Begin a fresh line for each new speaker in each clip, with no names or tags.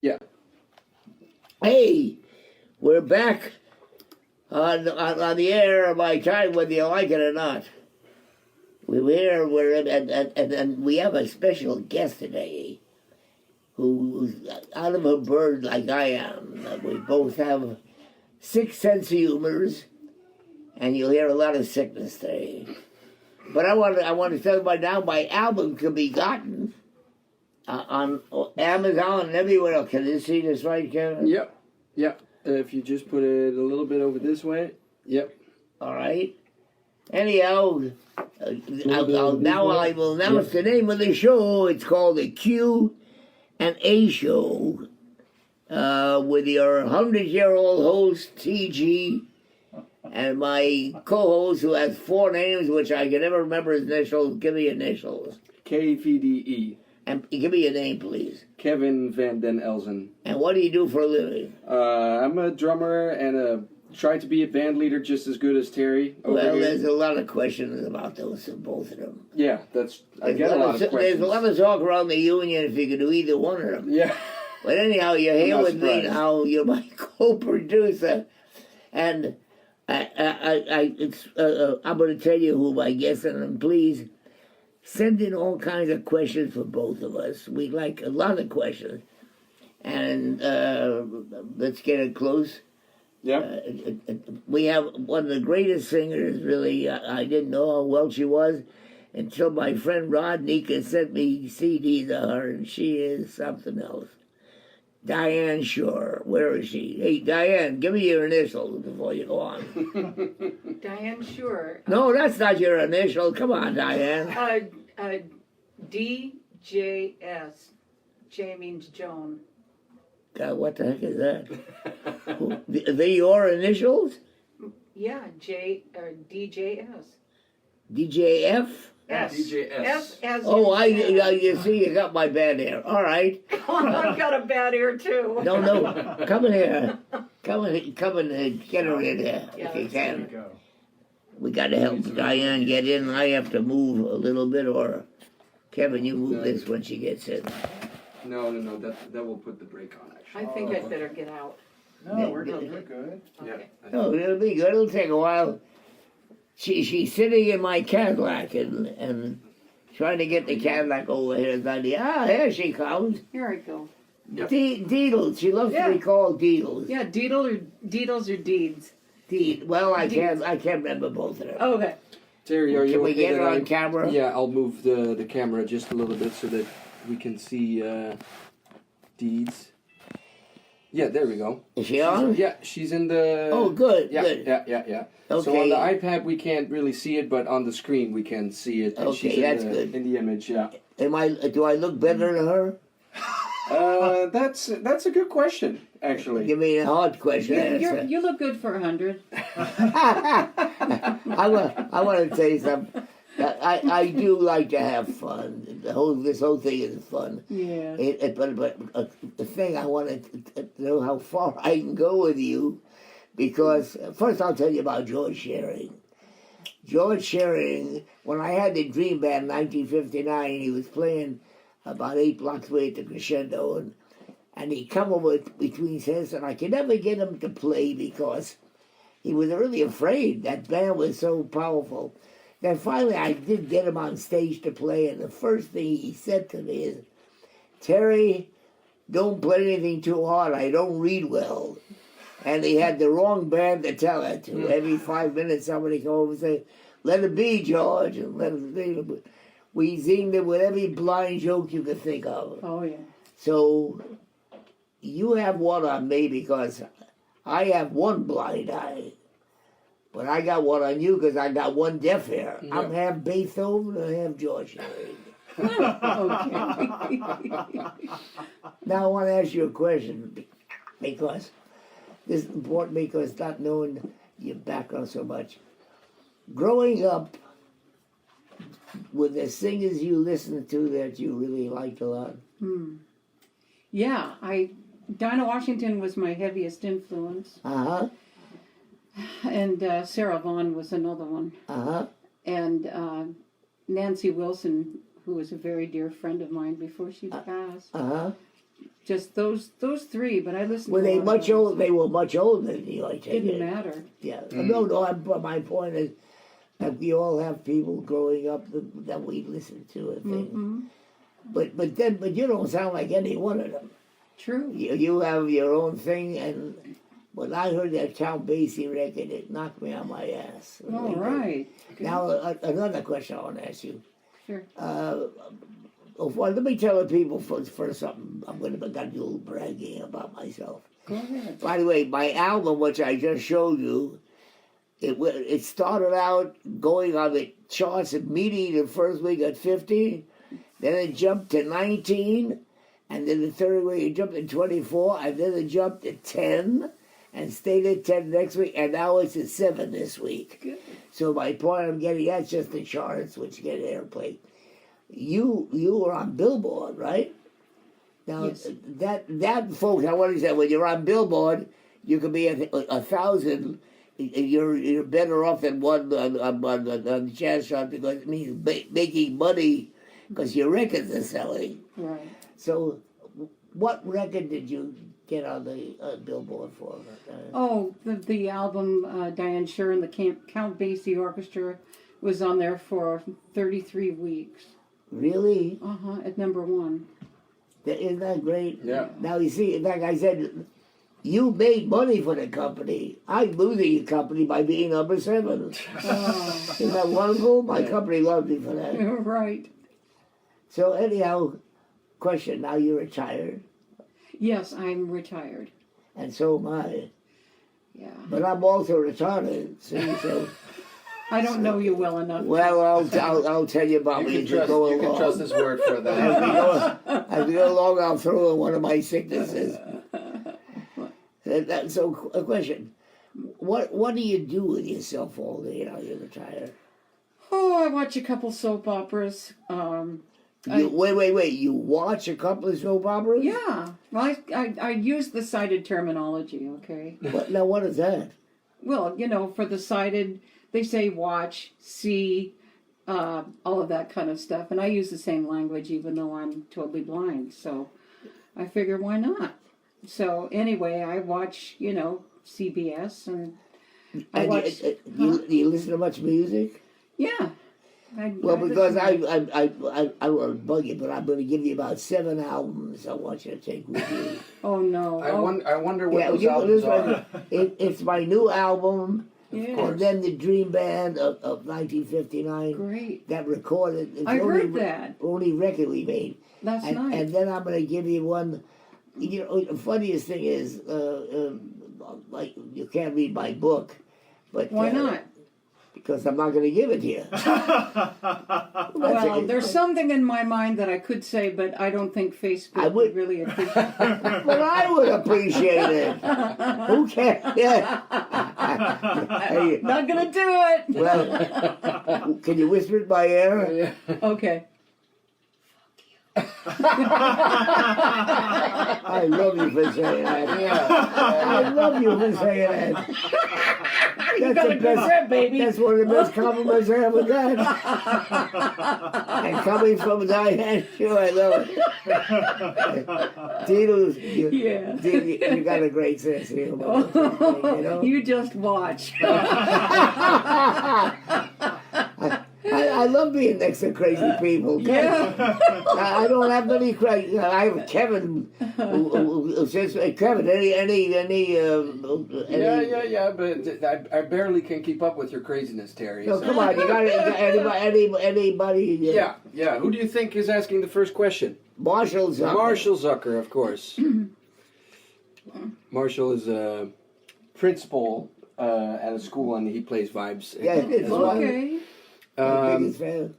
Yeah.
Hey, we're back on the air by time, whether you like it or not. We're here, and we have a special guest today who's out of a bird like I am. We both have sick sense of humors, and you'll hear a lot of sickness today. But I want to tell you by now, my album can be gotten on Amazon and everywhere else. Can you see this right, Kevin?
Yep. If you just put it a little bit over this way. Yep.
All right. Anyhow, now I will announce the name of the show. It's called the Q&A Show with your 100-year-old host, TG, and my co-host who has 4 names, which I can never remember his initials. Give me initials.
KVDE.
And give me your name, please.
Kevin Van Den Elzen.
And what do you do for a living?
I'm a drummer and try to be a band leader just as good as Terry.
Well, there's a lot of questions about those, both of them.
Yeah, I get a lot of questions.
There's a lot of talk around the union if you could do either one of them.
Yeah.
But anyhow, you're here with me now. You're my co-producer. And I'm going to tell you who my guest is, and please send in all kinds of questions for both of us. We like a lot of questions. And let's get it close.
Yeah.
We have one of the greatest singers, really. I didn't know how well she was until my friend Rodney sent me CDs of her, and she is something else. Diane Schuur. Where is she? Hey, Diane, give me your initials before you go on.
Diane Schuur.
No, that's not your initial. Come on, Diane.
DJS. J means Joan.
God, what the heck is that? They your initials?
Yeah, DJS.
DJF?
S.
DJS.
S as
you see, you got my bad ear. All right.
I've got a bad ear too.
No, come in here. Come and get her in here if you can. We got to help Diane get in. I have to move a little bit, or Kevin, you move this when she gets in.
No, that will put the brake on, actually.
I think I'd better get out.
No, we're good.
Okay.
No, it'll be good. It'll take a while. She's sitting in my Cadillac and trying to get the Cadillac over here. Here she comes.
Here I go.
Yep.
Deedles. She loves to be called Deedles.
Yeah, Deedles or Deeds.
Well, I can't remember both of them.
Okay.
Terry, are you
Can we
okay
get her on camera?
Yeah, I'll move the camera just a little bit so that we can see Deeds. Yeah, there we go.
Is she on?
Yeah, she's in the...
Oh, good,
yeah,
good.
Yeah.
Okay.
So on the iPad, we can't really see it, but on the screen, we can see it.
Okay,
she's
that's good.
In the image, yeah.
Do I look better than her?
That's a good question, actually.
Give me a hard question.
You look good for 100.
I want to tell you something. I do like to have fun. This whole thing is fun.
Yeah.
But the thing I want to know how far I can go with you, because first I'll tell you about George Shearing. George Shearing, when I had the Dream Band in 1959, he was playing about 8 blocks away at the Crescendo, and he come over between sets, and I could never get him to play because he was really afraid. That band was so powerful. Then finally I did get him on stage to play, and the first thing he said to me is, "Terry, don't play anything too hard. I don't read well." And he had the wrong band to tell it to. Every 5 minutes somebody come over and say, "Let it be, George," and let it be. We sing it with every blind joke you could think of.
Oh, yeah.
So you have one on me because I have one blind eye. But I got one on you because I got one deaf ear.
Yep.
I'm half Beethoven and half George Shearing.
Okay.
Now I want to ask you a question because this is important because not knowing your background so much. Growing up with the singers you listened to that you really liked a lot.
Yeah, Dinah Washington was my heaviest influence.
Uh-huh.
And Sarah Vaughan was another one.
Uh-huh.
And Nancy Wilson, who was a very dear friend of mine before she passed.
Uh-huh.
Just those three, but I listened
Were
to a
they
lot of
much
others.
old? They were much older than you, I take
Didn't
it.
matter.
Yeah. No. My point is that we all have people growing up that we listen to and things.
Mm-hmm.
But you don't sound like any one of them.
True.
You have your own thing, and when I heard that Count Basie record, it knocked me on my ass.
All
Really did.
right. Good.
Now, another question I want to ask you.
Sure.
Well, let me tell the people for something. I'm going to do a little bragging about myself.
Go ahead.
By the way, my album, which I just showed you, it started out going on the charts immediately the first week at 50, then it jumped to 19, and then the third week it jumped to 24, and then it jumped to 10, and stayed at 10 next week, and now it's at 7 this week.
Good.
So my point I'm getting, that's just the charts, which get airplay. You were on Billboard, right? Now,
Yes.
that folks, I want to say, when you're on Billboard, you could be a 1,000. You're better off than one on the jazz chart because it means making money because your records are selling.
Right.
So, what record did you get on the Billboard for?
Oh, the album Diane Schuur and the Count Basie Orchestra was on there for 33 weeks.
Really?
At number 1.
Isn't that great?
Yeah.
Now, you see, like I said, you made money for the company. I'm losing the company by being number 7.
Oh,
Isn't that wonderful? My company loved me for that.
right.
So anyhow, question, now you're retired,
Yes, I'm retired.
and so am I.
Yeah.
But I'm also retarded, see, so...
I don't know you well enough.
Well, I'll tell you about me as we go
You can
along.
trust his word for
As
that.
as we go along, I'll throw in one of my sicknesses. So, a question. What do you do with yourself all day now you're retired?
Oh, I watch a couple soap operas.
Wait. You watch a couple of soap operas?
Yeah. Well, I use the cited terminology, okay?
Now, what is that?
Well, for the cited, they say watch, see, all of that kind of stuff. And I use the same language even though I'm totally blind. So I figure, why not? So anyway, I watch, CBS and I watch...
Do you listen to much music?
Yeah.
Well, because
listen.
I want to bug you, but I'm going to give you about 7 albums I want you to take with you.
Oh, no.
I wonder what those
this
albums
one,
are.
it's my new album,
Yeah.
and then the Dream Band of 1959
Great.
that recorded. It's
I
the
heard that.
only record we made.
That's
and,
nice.
And then I'm going to give you one. The funniest thing is, like you can't read my book, but
Why not?
Because I'm not going to give it to you.
Well, there's something in my mind that I could say, but I don't think Facebook
I would-
really appreciate it.
But I would appreciate it. Who cares? Yeah. Hey,
Not gonna do it.
well, can you whisper it in my ear?
Yeah.
Okay.
I love you for saying that. I love you for saying that. That's
got
the
a good rep, baby.
That's one of the best compliments I ever got. And coming from Diane Schuur, I love it. Tito's,
Yeah.
you got a great sense of humor. You know?
You just watch.
I love being next to crazy people.
Yeah.
I don't have any crazy. I have Kevin. Who says, Kevin, any
Yeah, but I barely can keep up with your craziness, Terry.
No,
so-
come on, you got anybody?
Yeah. Who do you think is asking the first question?
Marshall Zucker.
Marshall Zucker, of course. Marshall is a principal at a school, and he plays vibes.
Yeah, it's
as well.
Okay.
My biggest fan.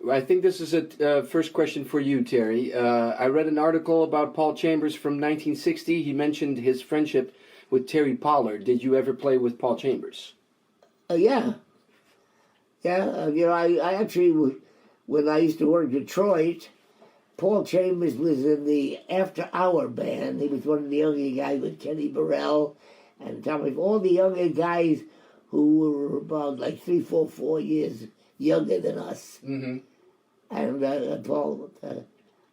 I think this is a first question for you, Terry. I read an article about Paul Chambers from 1960. He mentioned his friendship with Terry Pollard. Did you ever play with Paul Chambers?
Yeah. I actually, when I used to work in Detroit, Paul Chambers was in the After Hour band. He was one of the younger guys with Kenny Burrell and Tommy. All the younger guys who were about like 4 years younger than us.
Mm-hmm.
And Paul,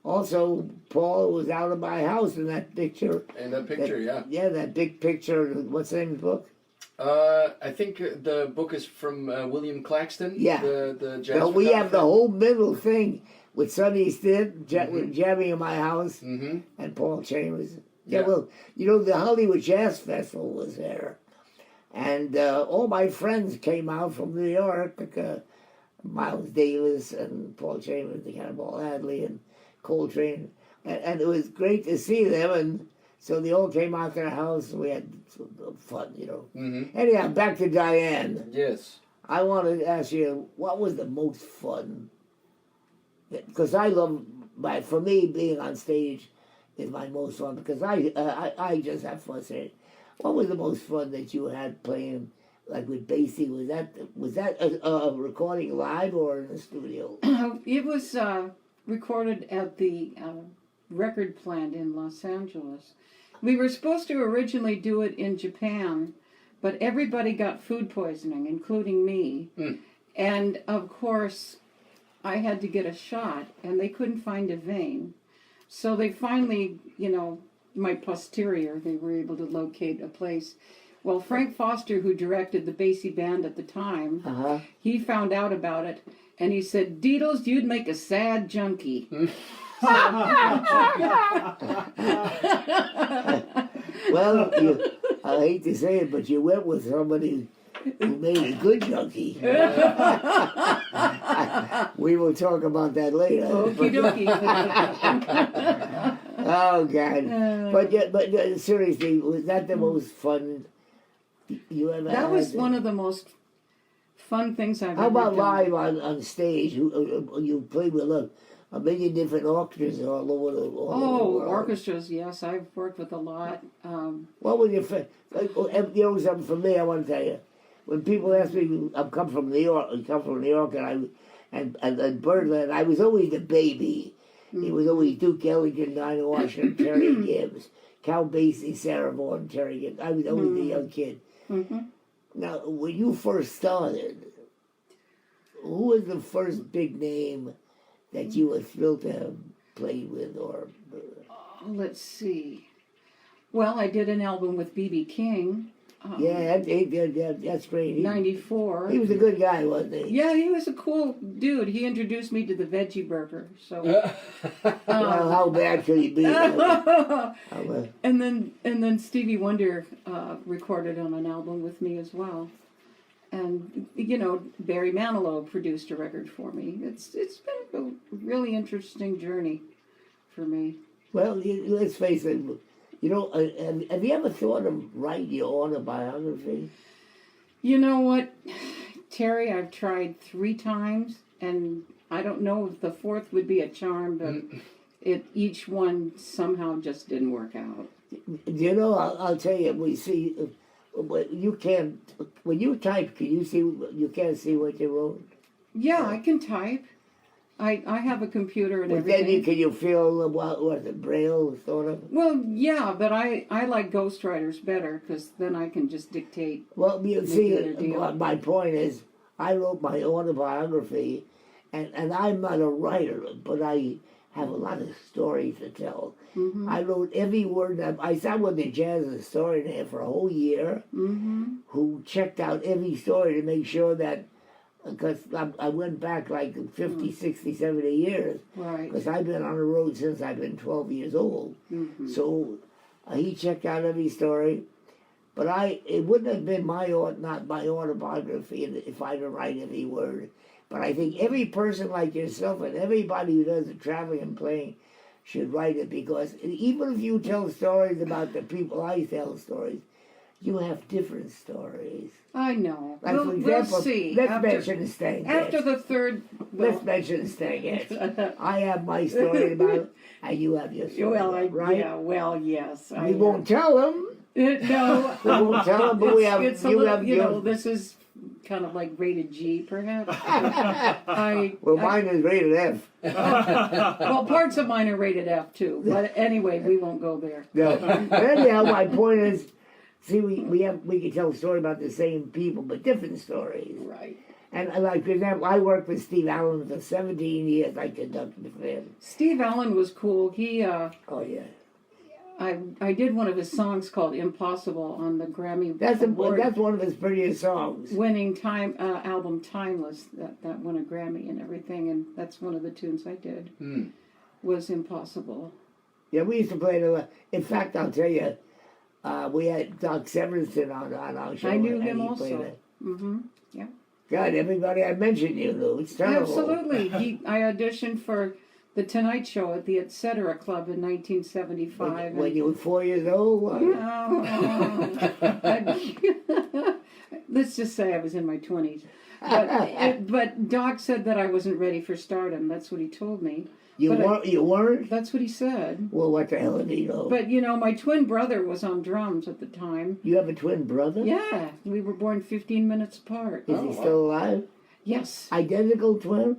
Also, Paul was out of my house in that picture.
In that picture, yeah.
Yeah, that big picture. What's the name of the book?
I think the book is from William Claxton.
Yeah.
The jazz.
No, we have the
photographer.
whole middle thing with Sonny Stitt jamming in my house
Mm-hmm.
and Paul Chambers.
Yeah.
Yeah, well, you know, the Hollywood Jazz Festival was there. And all my friends came out from New York, Miles Davis and Paul Chambers, the Cannonball Adderley and Coltrane. And it was great to see them. And so they all came out to the house and we had some fun, you know.
Mm-hmm.
Anyhow, back to Diane.
Yes.
I want to ask you, what was the most fun? Because I love, for me, being on stage is my most fun because I just have fun saying. What was the most fun that you had playing, like with Basie? Was that a recording live or in the studio?
It was recorded at the record plant in Los Angeles. We were supposed to originally do it in Japan, but everybody got food poisoning, including me.
Mm.
And of course, I had to get a shot, and they couldn't find a vein. So they finally, you know, my posterior, they were able to locate a place. Well, Frank Foster, who directed the Basie Band at the time, he found out about it, and he said, "Deedles, you'd make a sad junkie."
Well, I hate to say it, but you went with somebody who made a good junkie. We will talk about that later.
Okie dokie.
Oh God! But seriously, was that the most fun you ever had?
That was one of the most fun things I've
How
ever
about
done.
live on stage? You played with a million different orchestras all over the world.
Orchestras, yes, I've worked with a lot.
What was your you know something for me? I want to tell you. When people ask me, I come from New York, and Birdland, I was always the baby. It was always Duke Ellington, Dinah Washington, Terry Gibbs, Cal Basie, Sarah Vaughan, Terry Gibbs. I was always the young kid.
Mm-hmm.
Now, when you first started, who was the first big name that you were thrilled to have played with? Or
Let's see. Well, I did an album with B.B. King.
yeah, that's great. He
94.
was a good guy, wasn't he?
Yeah, he was a cool dude. He introduced me to the veggie burger. So,
Well, how bad could he be?
and then Stevie Wonder recorded on an album with me as well. And you know, Barry Manilow produced a record for me. It's been a really interesting journey for me.
Well, let's face it. You know, have you ever thought of writing your autobiography?
You know what, Terry? I've tried 3 times, and I don't know if the 4th would be a charm, but each one somehow just didn't work out.
You know, I'll tell you. We see, you can't. When you type, can you see? You can't see what you wrote.
Yeah, I can type. I have a computer and
But
everything.
then can you feel what the Braille sort of?
Well, yeah, but I like ghostwriters better because then I can just dictate.
Well, you
Make
see,
it a deal.
my point is, I wrote my autobiography, and I'm not a writer, but I have a lot of stories to tell.
Mm-hmm.
I wrote every word. I sat with the jazz historian for a whole year,
Mm-hmm.
who checked out every story to make sure that, because I went back like 50, 60, 70 years,
Right.
because I've been on the road since I've been 12 years old.
Mm-hmm.
So he checked out every story, but it wouldn't have been not my autobiography if I didn't write every word. But I think every person like yourself and everybody who does the traveling and playing should write it, because even if you tell stories about the people I tell stories, you have different stories.
I know.
Like,
We'll,
for example,
we'll see.
let's mention the Stang
After
Ants.
the 3rd.
Let's mention the Stang Ants. I have my story about it, and you have your story,
Well,
right?
yeah. Well, yes.
We won't tell them.
No.
We won't tell them, but we have.
It's a
You
little,
have
you know,
your.
this is kind of like rated G, perhaps.
Well, mine is rated F.
Well, parts of mine are rated F too. But anyway, we won't go there.
No. But anyhow, my point is, see, we can tell a story about the same people, but different stories.
Right.
And like, for example, I worked with Steve Allen for 17 years. I conducted the film.
Steve Allen was cool. He,
Oh, yeah.
I did one of his songs called "Impossible" on the Grammy
That's
Award
one of his prettiest songs.
winning album "Timeless" that won a Grammy and everything, and that's one of the tunes I did. Was "Impossible."
Yeah, we used to play it a lot. In fact, I'll tell you, we had Doc Severinsen on our show.
I knew
and
him
he
also.
played it.
Mm-hmm. Yeah.
God, everybody I mentioned you knew. It's terrible.
Absolutely. I auditioned for The Tonight Show at the Etc. Club in 1975.
When you were 4 years old?
Let's just say I was in my 20s. But Doc said that I wasn't ready for stardom. That's what he told me.
You weren't?
That's what he said.
Well, what the hell did he know?
But, my twin brother was on drums at the time.
You have a twin brother?
Yeah. We were born 15 minutes apart.
Is he still alive?
Yes.
Identical twin?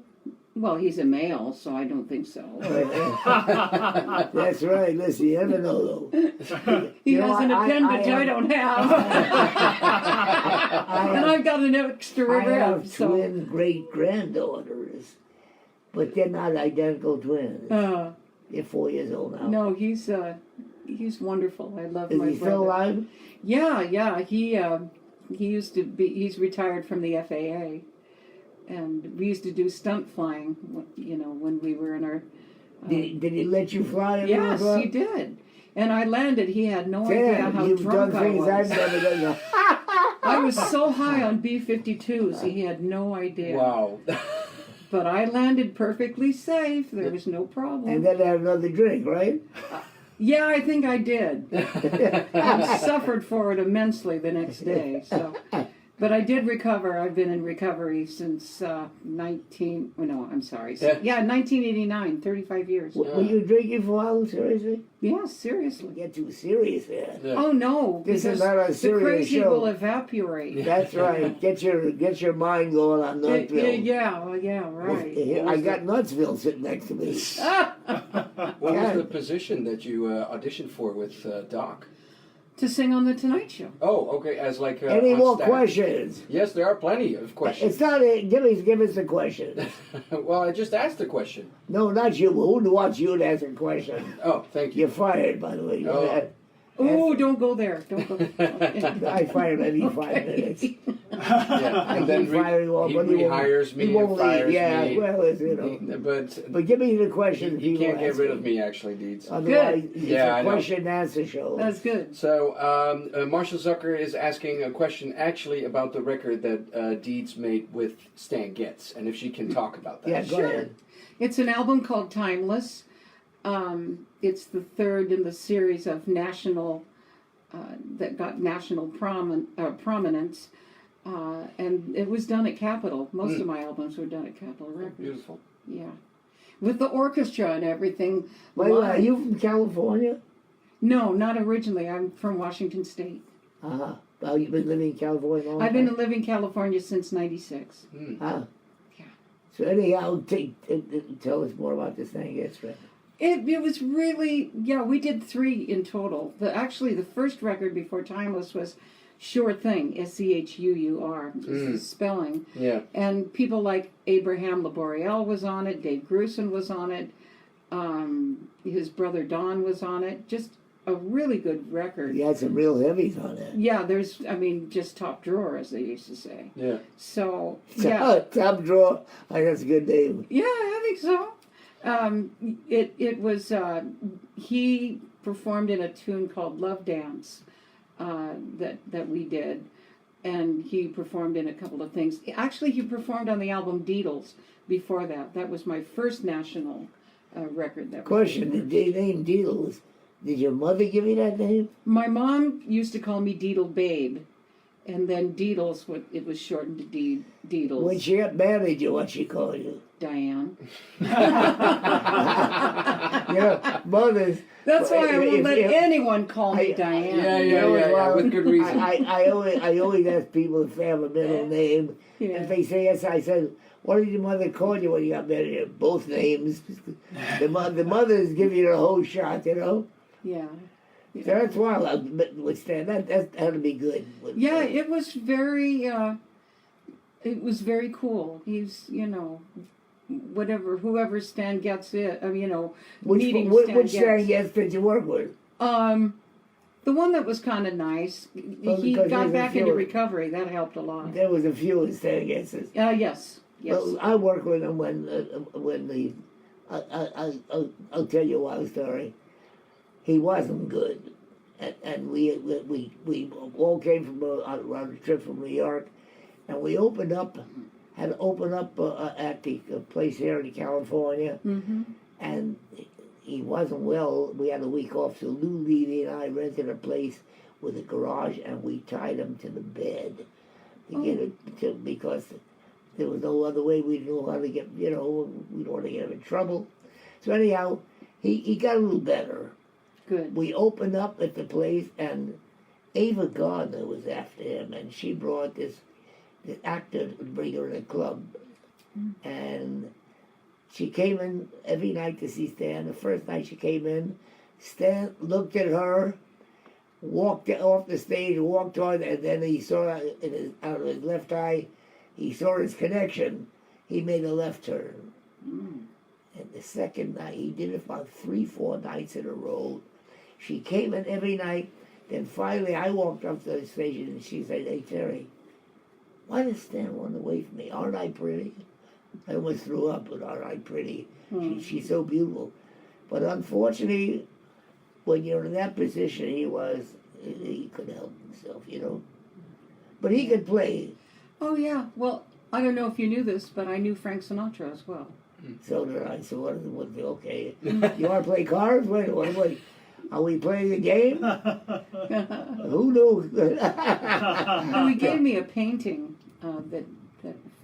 Well, he's a male, so I don't think so.
That's right. Listen, you never know, though.
He has an appendage I don't have. And I've got an extra
I have
rib. So.
twin great-granddaughters, but they're not identical twins. They're 4 years old now.
No, he's wonderful. I love
Is
my
he
brother.
still alive?
Yeah. He used to be. He's retired from the FAA, and we used to do stunt flying. When we were in our.
Did he let you fly?
Yes, he did. And I landed. He had no idea how
you've
drunk
done
I
things
was.
I've never done.
I was so high on B-52s, he had no idea.
Wow.
But I landed perfectly safe. There was no problem.
And then have another drink, right?
Yeah, I think I did. I suffered for it immensely the next day. But I did recover. I've been in recovery since 1989, 35 years.
Were you drinking for a while, seriously?
Yeah, seriously.
Get too serious there.
Yeah.
Oh no,
This
because
is not a
the
serious
crazy
show.
will evaporate.
That's right. Get your mind going on Nutsville.
Yeah, right.
I got Nutsville sitting next to me.
What was the position that you auditioned for with Doc?
To sing on The Tonight Show.
Oh, okay, as like
Any
on
more
staff.
questions?
Yes, there are plenty of questions.
It's not give us the question.
Well, I just asked the question.
No, not you. Who wants you to ask a question?
Oh, thank you.
You're fired, by the way.
Oh, don't go there. Don't go there.
I fired him every 5 minutes.
Yeah, and then
keep firing off,
he
but he won't-
rehires
he
me
won't
and
leave.
fires
Yeah,
me.
well, it's,
But
give me the question.
you
people
can't get
ask
rid of me, actually, Deeds.
Otherwise, it's
Yeah, I
a
know.
question and answer show.
That's good.
So, Marshall Zucker is asking a question actually about the record that Deeds made with Stan Getz, and if she can talk about that.
Yeah, go ahead.
It's an album called Timeless. It's the third in the series of national that got national prominence, and it was done at Capitol. Most of my albums were done at Capitol Records.
Beautiful.
Yeah, with the orchestra and everything.
By the way, are
live.
you from California?
No, not originally. I'm from Washington State.
Uh-huh. Well, you've been living in California a long
I've
time?
been living in California since '96.
Ah.
Yeah.
So anyhow, tell us more about this thing. Yes, right.
It was really, we did 3 in total. Actually, the first record before Timeless was Sure Thing, Schuur, is the spelling.
Yeah.
And people like Abraham Laboriel was on it, Dave Grusin was on it, his brother Don was on it. Just a really good record.
You had some real heavies on it.
Yeah, just top drawer, as they used to say.
Yeah.
So, yeah.
Top drawer. That's a good name.
Yeah, I think so. It was he performed in a tune called Love Dance that we did, and he performed in a couple of things. Actually, he performed on the album Deedles before that. That was my first national record.
Question: the name Deedles. Did your mother give you that name?
My mom used to call me Deedle Babe, and then Deedles, it was shortened to Deedles.
When she got married, what she called you?
Diane.
Mothers.
That's why I won't let anyone call me Diane.
Yeah, with good reason.
I always ask people if they have a middle name.
Yeah.
If they say yes, I said, what did your mother call you when you got married? Both names. The mothers give you the whole shot,
Yeah.
So that's why I withstand. That had to be good.
Yeah, it was very. it was very cool. He's, whoever Stan gets it, meeting
Which
Stan
Stan Getz did you work with?
The one that was kind of nice.
Well,
He
because
got
there's a
back
few
into
of-
recovery. That helped a lot.
There was a few of Stan Getz's.
Yes.
Well, I worked with him when I'll tell you one story. He wasn't good, and we all came from on a trip from New York, and we had to open up at the place here in California, and he wasn't well. We had a week off, so Lou Levy and I rented a place with a garage, and we tied him to the bed because there was no other way. We didn't know how to get, we didn't want to get him in trouble. So anyhow, he got a little better.
Good.
We opened up at the place, and Ava Gardner was after him, and she brought this actor to bring her in the club. And she came in every night to see Stan. The first night she came in, Stan looked at her, walked off the stage, walked on, and then he saw out of his left eye, he saw his connection. He made a left turn. And the second night, he did it about 3-4 nights in a row. She came in every night. Then finally, I walked up to the station, and she said, "Hey, Terry, why does Stan run away from me? Aren't I pretty?" I almost threw up, but aren't I pretty? She's so beautiful. But unfortunately, when you're in that position, he couldn't help himself, But he could play.
Oh, yeah. Well, I don't know if you knew this, but I knew Frank Sinatra as well.
So did I. So okay. You want to play cards? Wait, what? Are we playing a game? Who knew?
Oh, he gave me a painting that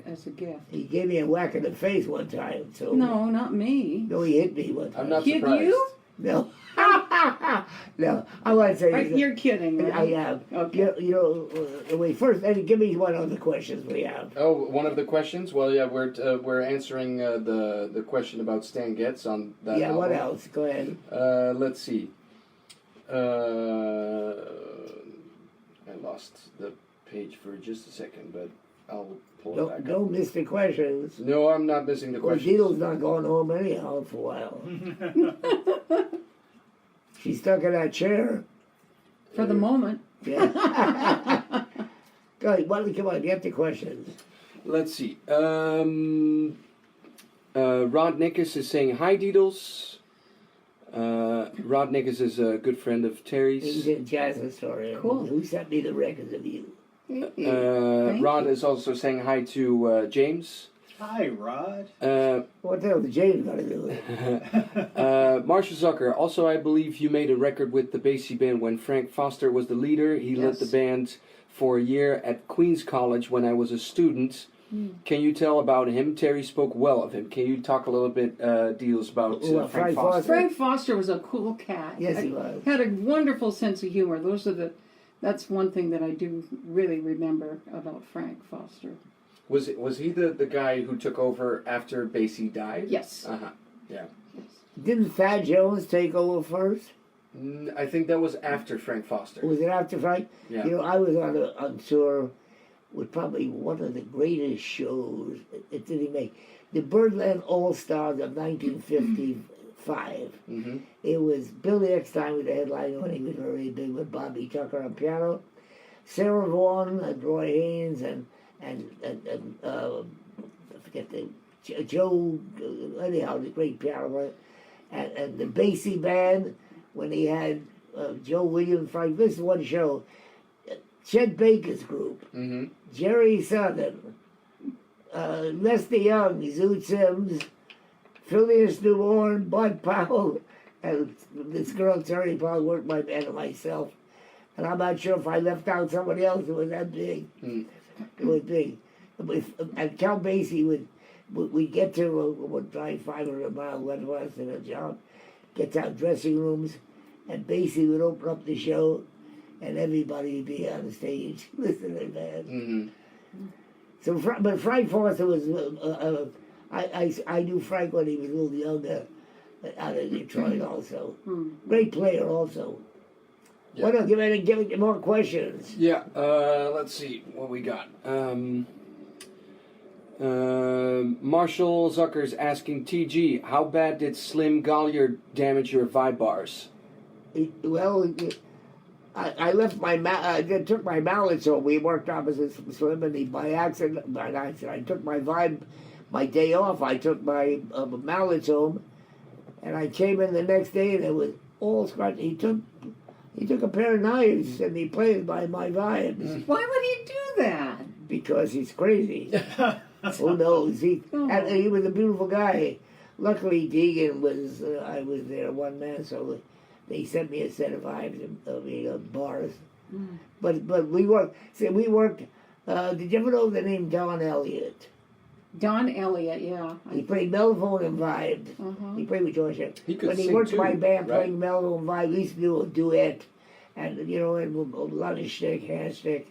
as a gift.
He gave me a whack in the face one time. So
No, not me.
No, he hit me one time.
I'm not
Hit
surprised.
you?
No. No, I want to say this.
You're kidding, right?
I am.
Okay.
Wait, first, Eddie, give me one of the questions we have.
Oh, one of the questions? Well, yeah, we're answering the question about Stan Getz on that
Yeah,
album.
what else? Go ahead.
Let's see. I lost the page for just a second, but I'll pull it back up.
Don't miss the questions.
No, I'm not missing the
Well,
questions.
Dino's not going home anyhow for a while. She's stuck in that chair.
For the moment.
Yeah. Go ahead, come on, get the questions.
Let's see. Rod Nickus is saying, "Hi, Deedles." Rod Nickus is a good friend of Terry's.
He's a jazz historian.
Cool.
Who sent me the records of you?
Thank
Rod
you.
is also saying hi to James.
Hi, Rod.
What the hell did James got to do with it?
Marshall Zucker, also I believe you made a record with the Basie Band when Frank Foster was the leader. He led
Yes.
the band for a year at Queens College when I was a student. Can you tell about him? Terry spoke well of him. Can you talk a little bit, Deals, about
Well,
Frank
Frank
Foster?
Foster?
Frank Foster was a cool cat.
Yes, he was.
Had a wonderful sense of humor. That's one thing that I do really remember about Frank Foster.
Was he the guy who took over after Basie died?
Yes.
Yeah.
Didn't Thad Jones take over first?
I think that was after Frank Foster.
Was it after Frank?
Yeah.
I was on tour with probably one of the greatest shows that did he make. The Birdland All-Stars of 1955.
Mm-hmm.
It was Billy Eckstein with the headline when he was very big with Bobby Tucker on piano. Sarah Vaughan and Roy Haynes and I forget Joe, anyhow, the great piano player. And the Basie Band, when he had Joe Williams, Frank, this is one show. Chet Baker's group,
Mm-hmm.
Jerry Southern, Lester Young, Zoot Sims, Phileas Newborn, Bud Powell, and this girl Terry Powell worked my band and myself. And I'm not sure if I left out somebody else. It was that big. It was big. And Count Basie would get to, would drive 500 miles west of us in a job, get to our dressing rooms, and Basie would open up the show, and everybody would be on the stage listening, man.
Mm-hmm.
So, but Frank Foster was, I knew Frank when he was a little younger, out of Detroit also. Great player also.
Yeah.
What else? Give me more questions.
Yeah, let's see what we got. Marshall Zucker's asking TG, how bad did Slim Gollier damage your vibe bars?
Well, I left my I took my mallets home. We worked opposite Slim, and by accident, I took my vibe, my day off. I took my mallets home, and I came in the next day, and it was all scratched. He took a pair of knives and he played by my vibes.
Why would he do that?
Because he's crazy. Who knows? And he was a beautiful guy. Luckily, Deegan was. I was there one man, so they sent me a set of vibes, bars. But we worked. See, we worked. Did you ever know the name Don Elliott?
Don Elliott, yeah.
He played mellophone and vibes. He played with George.
He could
When he
sing
worked
too,
my band
right?
playing mellophone and vibes, we used to do a duet, and and a lot of shtick, hand shtick,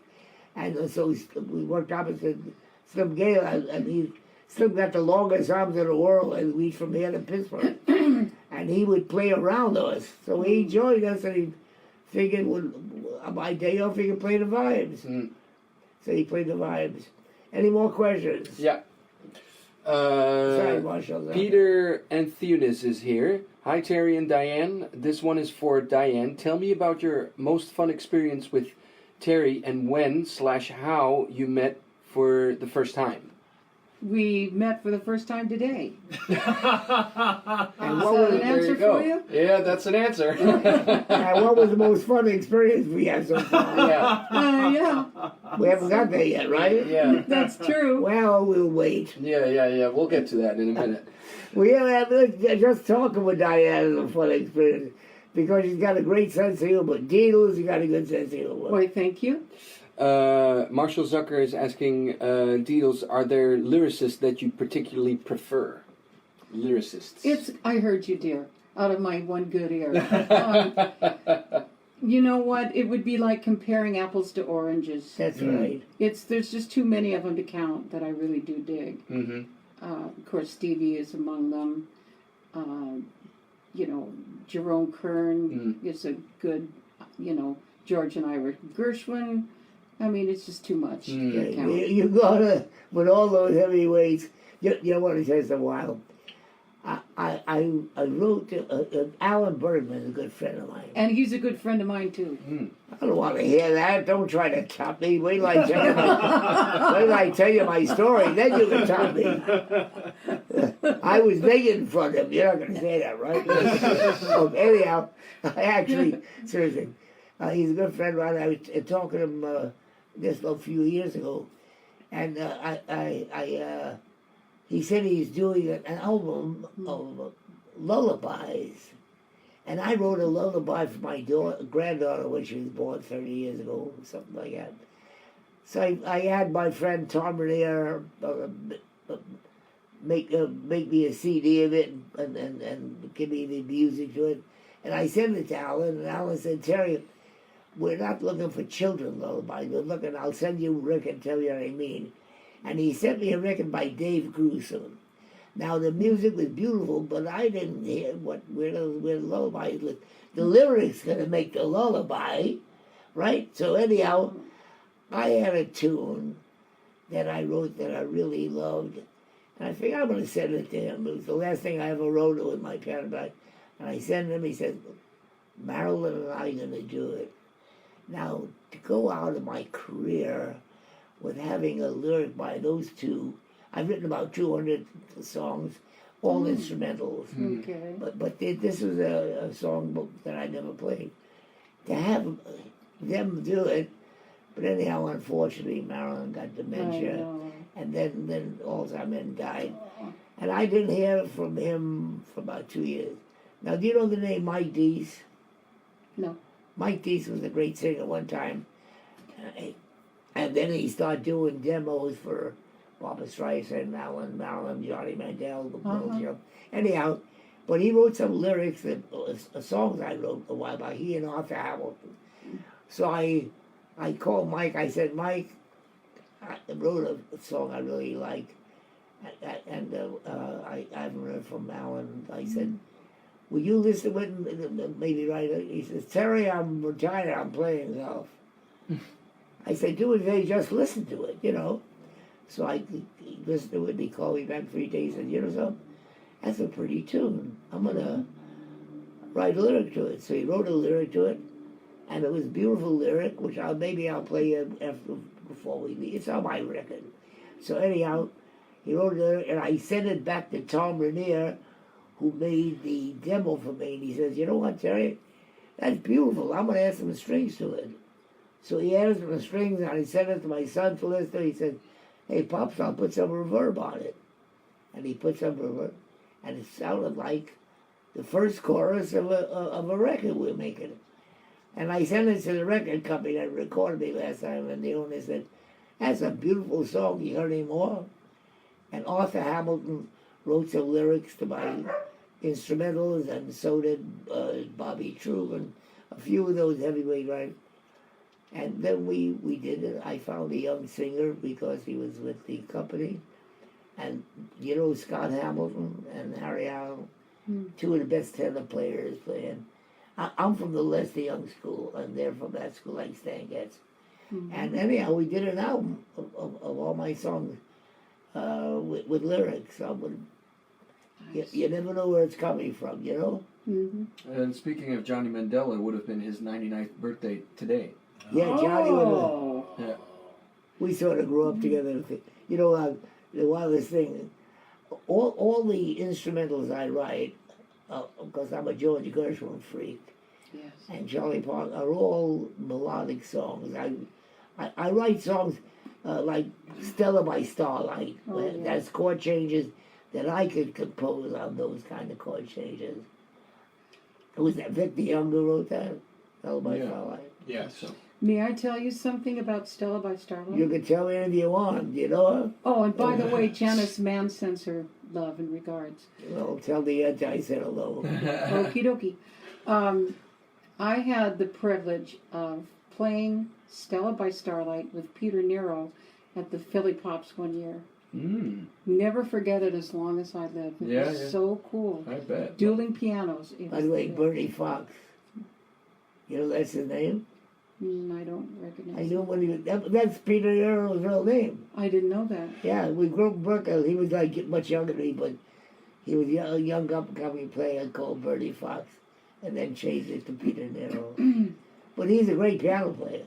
and so we worked opposite Slim Gale, and Slim got the longest arms in the world, and we from here to Pittsburgh, and he would play around us. So he joined us, and he figured, on my day off, he could play the vibes. So he played the vibes. Any more questions?
Yeah.
Sorry, Marshall.
Peter Antheunis is here. Hi, Terry and Diane. This one is for Diane. Tell me about your most fun experience with Terry and when/how you met for the first time.
We met for the first time today.
And
Is
what
that
was,
an answer for you?
Yeah, that's an answer.
and what was the most fun experience we had so far?
Yeah.
Yeah,
We haven't got there yet, right?
Yeah.
that's true.
Well, we'll wait.
Yeah. We'll get to that in a minute.
We just talking with Diane is a fun experience because she's got a great sense of humor. Deedles, you got a good sense of humor.
Why, thank you.
Marshall Zucker is asking, Deedles, are there lyricists that you particularly prefer? Lyricists.
I heard you, dear, out of my one good ear. You know what? It would be like comparing apples to oranges.
That's right.
There's just too many of them to count that I really do dig.
Mm-hmm.
Of course, Stevie is among them. Jerome Kern is a good, George and Ira Gershwin. I mean, it's just too much to count.
You gotta, with all those heavyweights, you know what it says a while. I wrote, Alan Bergman is a good friend of mine.
And he's a good friend of mine, too.
I don't want to hear that. Don't try to top me. Wait till I tell you my story, then you can top me. I was begging for him. You're not going to say that, right? Anyhow, actually, seriously, he's a good friend of mine. I was talking to him just a few years ago, and he said he's doing an album of lullabies. And I wrote a lullaby for my granddaughter when she was born 30 years ago, something like that. So I had my friend Tom Renier make me a CD of it and give me the music to it. And I sent it to Alan, and Alan said, Terry, we're not looking for children lullabies. We're looking, I'll send you a record and tell you what I mean. And he sent me a record by Dave Grusin. Now, the music was beautiful, but I didn't hear where the lullaby was. The lyrics going to make the lullaby, right? So anyhow, I had a tune that I wrote that I really loved. And I figured I'm going to send it to him. It was the last thing I ever wrote with my pen back. And I sent him, he said, Marilyn and I are going to do it. Now, to go out of my career with having a lyric by those two, I've written about 200 songs, all instrumentals.
Okay.
But this was a songbook that I never played. To have them do it, but anyhow, unfortunately, Marilyn got dementia, and then Alzheimer's and died. And I didn't hear from him for about 2 years. Now, do you know the name Mike Deese?
No.
Mike Deese was a great singer one time. And then he started doing demos for Barbra Streisand, Marilyn, Johnny Mandel, the Beatles. Anyhow, but he wrote some lyrics that songs I wrote a while back. He and Arthur Hamilton. So I called Mike. I said, Mike, I wrote a song I really like, and I haven't heard from Alan. I said, will you listen to it? Maybe write it. He says, Terry, I'm retired. I'm playing golf. I said, do it, they just listen to it, So I listened to it, and he called me back 3 days and you know something? That's a pretty tune. I'm gonna write a lyric to it. So he wrote a lyric to it, and it was a beautiful lyric, which maybe I'll play after before we leave. It's on my record. So anyhow, he wrote a lyric, and I sent it back to Tom Rainier, who made the demo for me, and he says, you know what, Terry? That's beautiful. I'm gonna add some strings to it. So he added some strings, and I sent it to my son to listen to. He said, hey, Pops, I'll put some reverb on it. And he put some reverb, and it sounded like the first chorus of a record we're making. And I sent it to the record company that recorded me last time, and the owner said, that's a beautiful song. You heard any more? And Arthur Hamilton wrote some lyrics to my instrumentals, and so did Bobby True, and a few of those heavyweight writers. And then we did it. I found a young singer because he was with the company. And you know Scott Hamilton and Harry Allen, two of the best tenor players playing. I'm from the Lester Young school, and they're from that school like Stan Getz. And anyhow, we did an album of all my songs with lyrics. You never know where it's coming from, you know?
And speaking of Johnny Mandel, it would have been his 99th birthday today.
Yeah, Johnny
Oh.
Yeah.
we sort of grew up together. You know, the wildest thing, all the instrumentals I write, because I'm a George Gershwin freak,
Yes.
and Charlie Parker are all melodic songs. I write songs like Stella by Starlight. That's chord changes that I could compose on those kind of chord changes. Was that Vic the Younger wrote that? Stella by Starlight?
Yes.
So.
May I tell you something about Stella by Starlight?
You can tell me anything you want, you know?
Oh, and by the way, Janice Mann sends her love and regards.
Well, tell the edge I said hello.
Okie dokie. I had the privilege of playing Stella by Starlight with Peter Nero at the Philly Pops one year. Never forget it as long as I live. It was so cool.
I bet.
Dueling pianos.
By the way, Bernie Fox. You know that's his name?
I don't recognize
I knew when he was... That's Peter Nero's real name.
I didn't know that.
Yeah, we grew up in Brooklyn. He was like much younger than me, but he was a young up-and-coming player called Bernie Fox, and then changed it to Peter Nero. But he's a great piano player.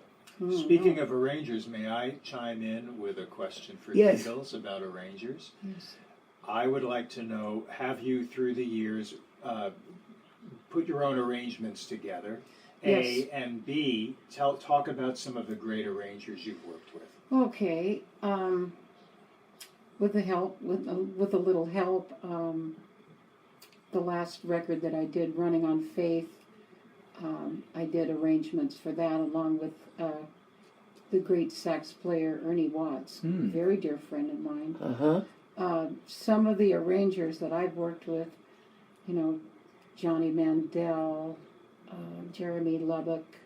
Speaking of arrangers, may I chime in with a question for
Yes.
Beatles about arrangers?
Yes.
I would like to know, have you through the years put your own arrangements together? A,
Yes.
and B, talk about some of the great arrangers you've worked with.
Okay. With the help, with a little help, the last record that I did, Running on Faith, I did arrangements for that along with the great sax player Ernie Watts, very dear friend of mine. Some of the arrangers that I've worked with, you know, Johnny Mandel, Jeremy Lubbock,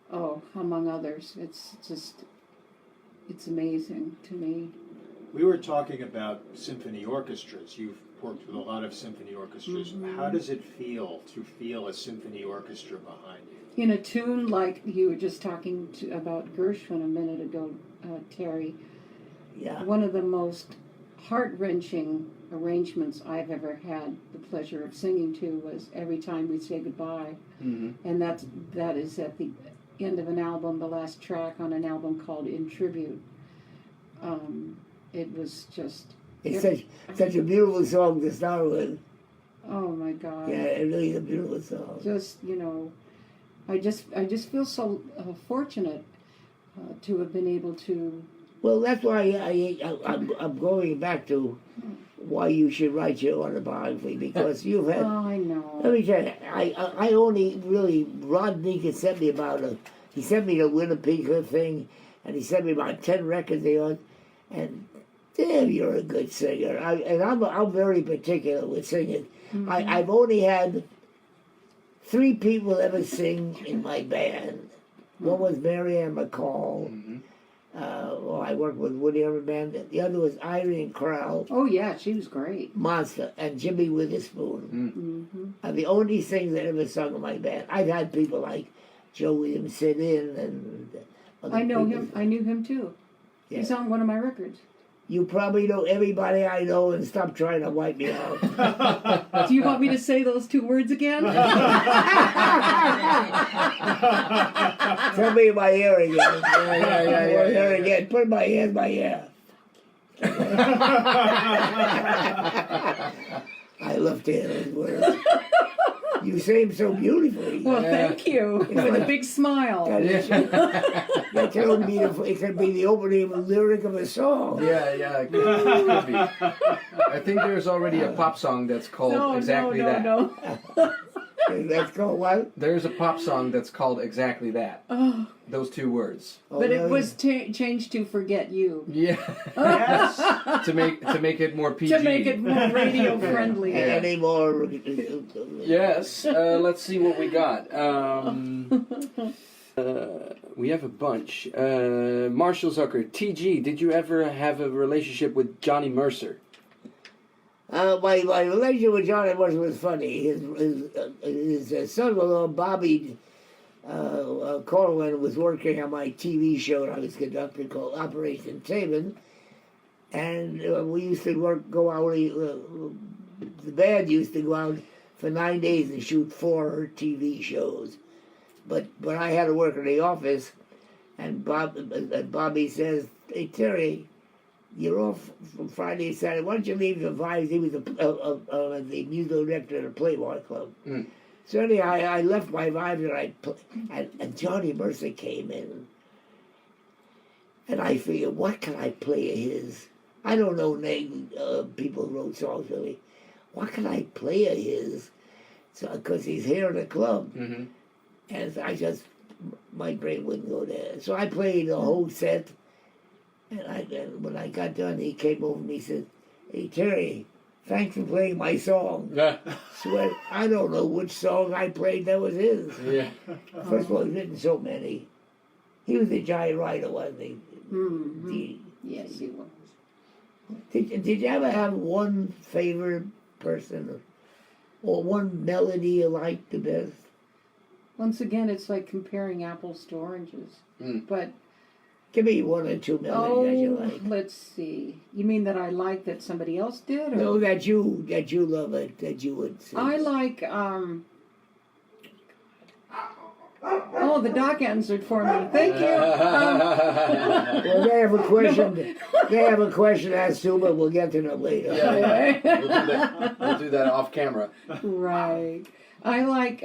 among others. It's amazing to me.
We were talking about symphony orchestras. You've worked with a lot of symphony orchestras. How does it feel to feel a symphony orchestra behind you?
In a tune like you were just talking about Gershwin a minute ago, Terry, one of the most heart-wrenching arrangements I've ever had the pleasure of singing to was Every Time We Say Goodbye. And that is at the end of an album, the last track on an album called In Tribute. It was just...
It's such a beautiful song to start with.
Oh my God.
Yeah, it really is a beautiful song.
Just, you know, I just feel so fortunate to have been able to...
Well, that's why I'm going back to why you should write your autobiography, because you've had...
Oh, I know.
Let me tell you, I only really... Rod Meeker sent me he sent me the Winnipeg thing, and he sent me about 10 records of yours, and damn, you're a good singer. I'm very particular with singing. I've only had 3 people ever sing in my band. One was Mary Ann McCall. I worked with Woody Herman Band. The other was Irene Crowell.
Oh, yeah, she was great.
Monster. And Jimmy Witherspoon. Are the only things that ever sung in my band. I've had people like Joe Williams sit in and...
I know him. I knew him too.
Yeah.
He's on one of my records.
You probably know everybody I know, and stop trying to wipe me out.
Do you want me to say those 2 words again?
Tell me in my ear again.
Yeah.
Ear again. Put my hand in my ear. I love to hear those words. You say them so beautifully.
Well, thank you. With a big smile.
That could be it could be the opening lyric of a song.
Yeah, it could be. I think there's already a pop song that's called exactly that.
No.
That's called what?
There's a pop song that's called exactly that.
Oh,
Those 2 words.
but it was changed to Forget You.
Yeah.
Yes.
to make it more PG.
To make it more radio friendly.
Yeah.
Any more?
Yes. Let's see what we got. We have a bunch. Marshall Zucker, TG, did you ever have a relationship with Johnny Mercer?
My relationship with Johnny was funny. His son-in-law, Bobby Corwin, was working on my TV show that I was conducting called Operation Taven. And we used to go out, the band used to go out for 9 days and shoot 4 TV shows. But I had to work in the office, and Bobby says, "Hey, Terry, you're off from Friday and Saturday. Why don't you leave the vibes?" He was the musical director of the Playboy Club.
Mm.
So anyhow, I left my vibes and Johnny Mercer came in. And I figured, what can I play of his? I don't know people who wrote songs really. What can I play of his? So, because he's here in the club.
Mm-hmm.
And my brain wouldn't go there. So I played the whole set. And when I got done, he came over to me and said, "Hey, Terry, thanks for playing my song."
Yeah.
So I don't know which song I played that was his.
Yeah.
First of all, he's written so many. He was a giant writer, wasn't he?
Mm-hmm. Yes, he was.
Did you ever have one favorite person or one melody you liked the best?
Once again, it's like comparing apples to oranges.
Mm.
But
Give me 1 or 2 melodies that you like.
let's see. You mean that I like that somebody else did? Or?
No, that you love it, that you would sing.
I like, oh, the doc answered for me. Thank you.
Well, they have a question. They have a question asked too, but we'll get to them later.
Yeah. We'll do that off camera.
Right. I like,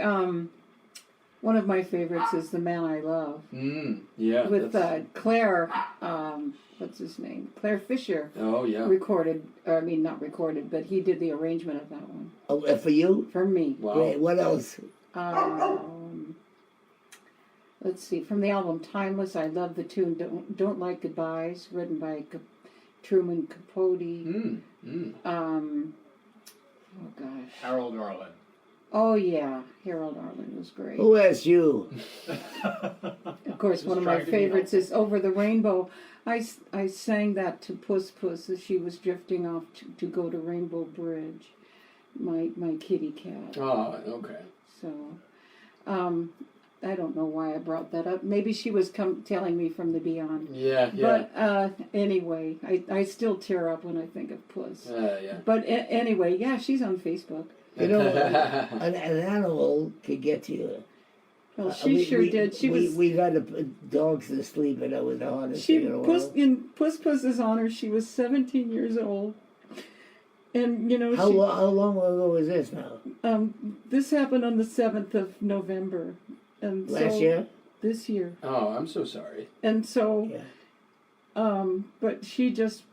one of my favorites is The Man I Love.
Yeah.
With Claire, what's his name? Claire Fisher.
Oh, yeah.
Recorded, or I mean, not recorded, but he did the arrangement of that one.
Oh, for you?
For me.
Wow.
Great. What else?
Let's see. From the album Timeless, I love the tune Don't Like Goodbyes, written by Truman Capote. Oh, gosh.
Harold Arlen.
Oh, yeah. Harold Arlen was great.
Who asked you?
Of course, one of my favorites is Over the Rainbow. I sang that to Puss Puss as she was drifting off to go to Rainbow Bridge, my kitty cat.
Oh, okay.
So, I don't know why I brought that up. Maybe she was telling me from the beyond.
Yeah.
But anyway, I still tear up when I think of Puss.
Yeah.
But anyway, yeah, she's on Facebook.
You know, an animal could get to you.
Well, she sure did.
We got dogs to sleep, and that was the hardest thing in the world.
In Puss's honor, she was 17 years old. And, you know,
how long ago was this now?
This happened on the 7th of November. And
Last year?
This year.
Oh, I'm so sorry.
And so, but she just,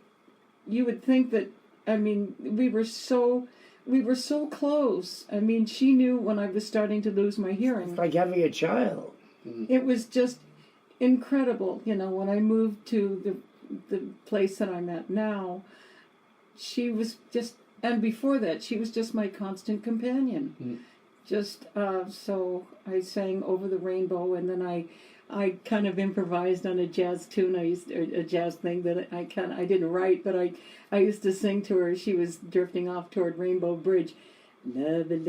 you would think that, I mean, we were so close. I mean, she knew when I was starting to lose my hearing.
It's like having a child.
It was just incredible. You know, when I moved to the place that I'm at now, she was just, and before that, she was just my constant companion. Just, so I sang Over the Rainbow, and then I kind of improvised on a jazz tune. A jazz thing that I didn't write, but I used to sing to her. She was drifting off toward Rainbow Bridge. Love it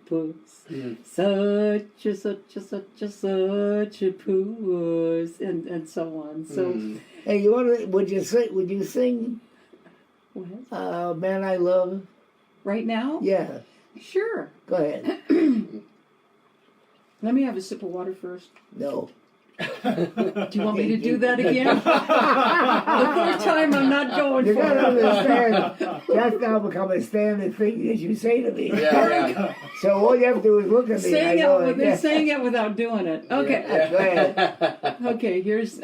puss. Such a puss, and so on. So,
Hey, would you sing
what?
Man I Love?
Right now?
Yeah.
Sure.
Go ahead.
Let me have a sip of water first.
No.
Do you want me to do that again? The first time I'm not going
You
for
gotta
it.
understand, that's now become a standard thing that you say to me.
Yeah.
So all you have to do is look at me.
Saying it without doing it. Okay.
Go ahead.
Okay, here's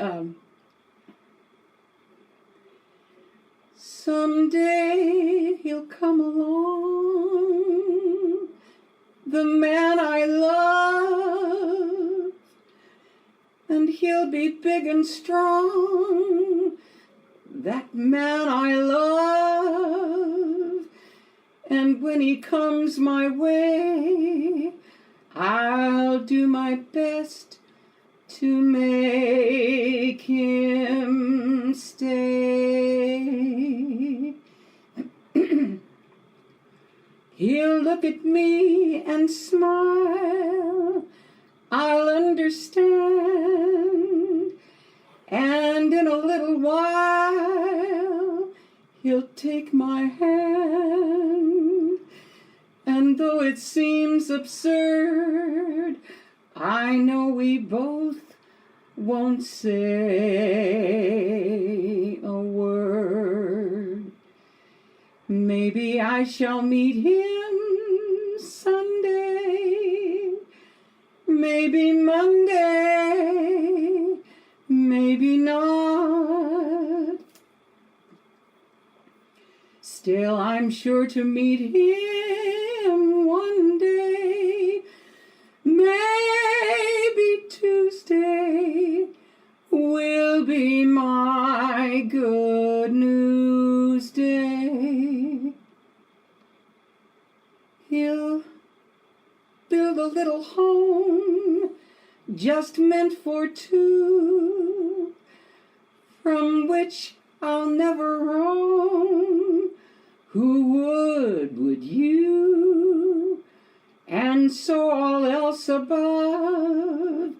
someday he'll come along, the man I love, and he'll be big and strong, that man I love. And when he comes my way, I'll do my best to make him stay. He'll look at me and smile, I'll understand, and in a little while he'll take my hand. And though it seems absurd, I know we both won't say a word. Maybe I shall meet him Sunday, maybe Monday, maybe not. Still, I'm sure to meet him one day. Maybe Tuesday will be my good news day. He'll build a little home just meant for two, from which I'll never roam. Who would you? And so all else above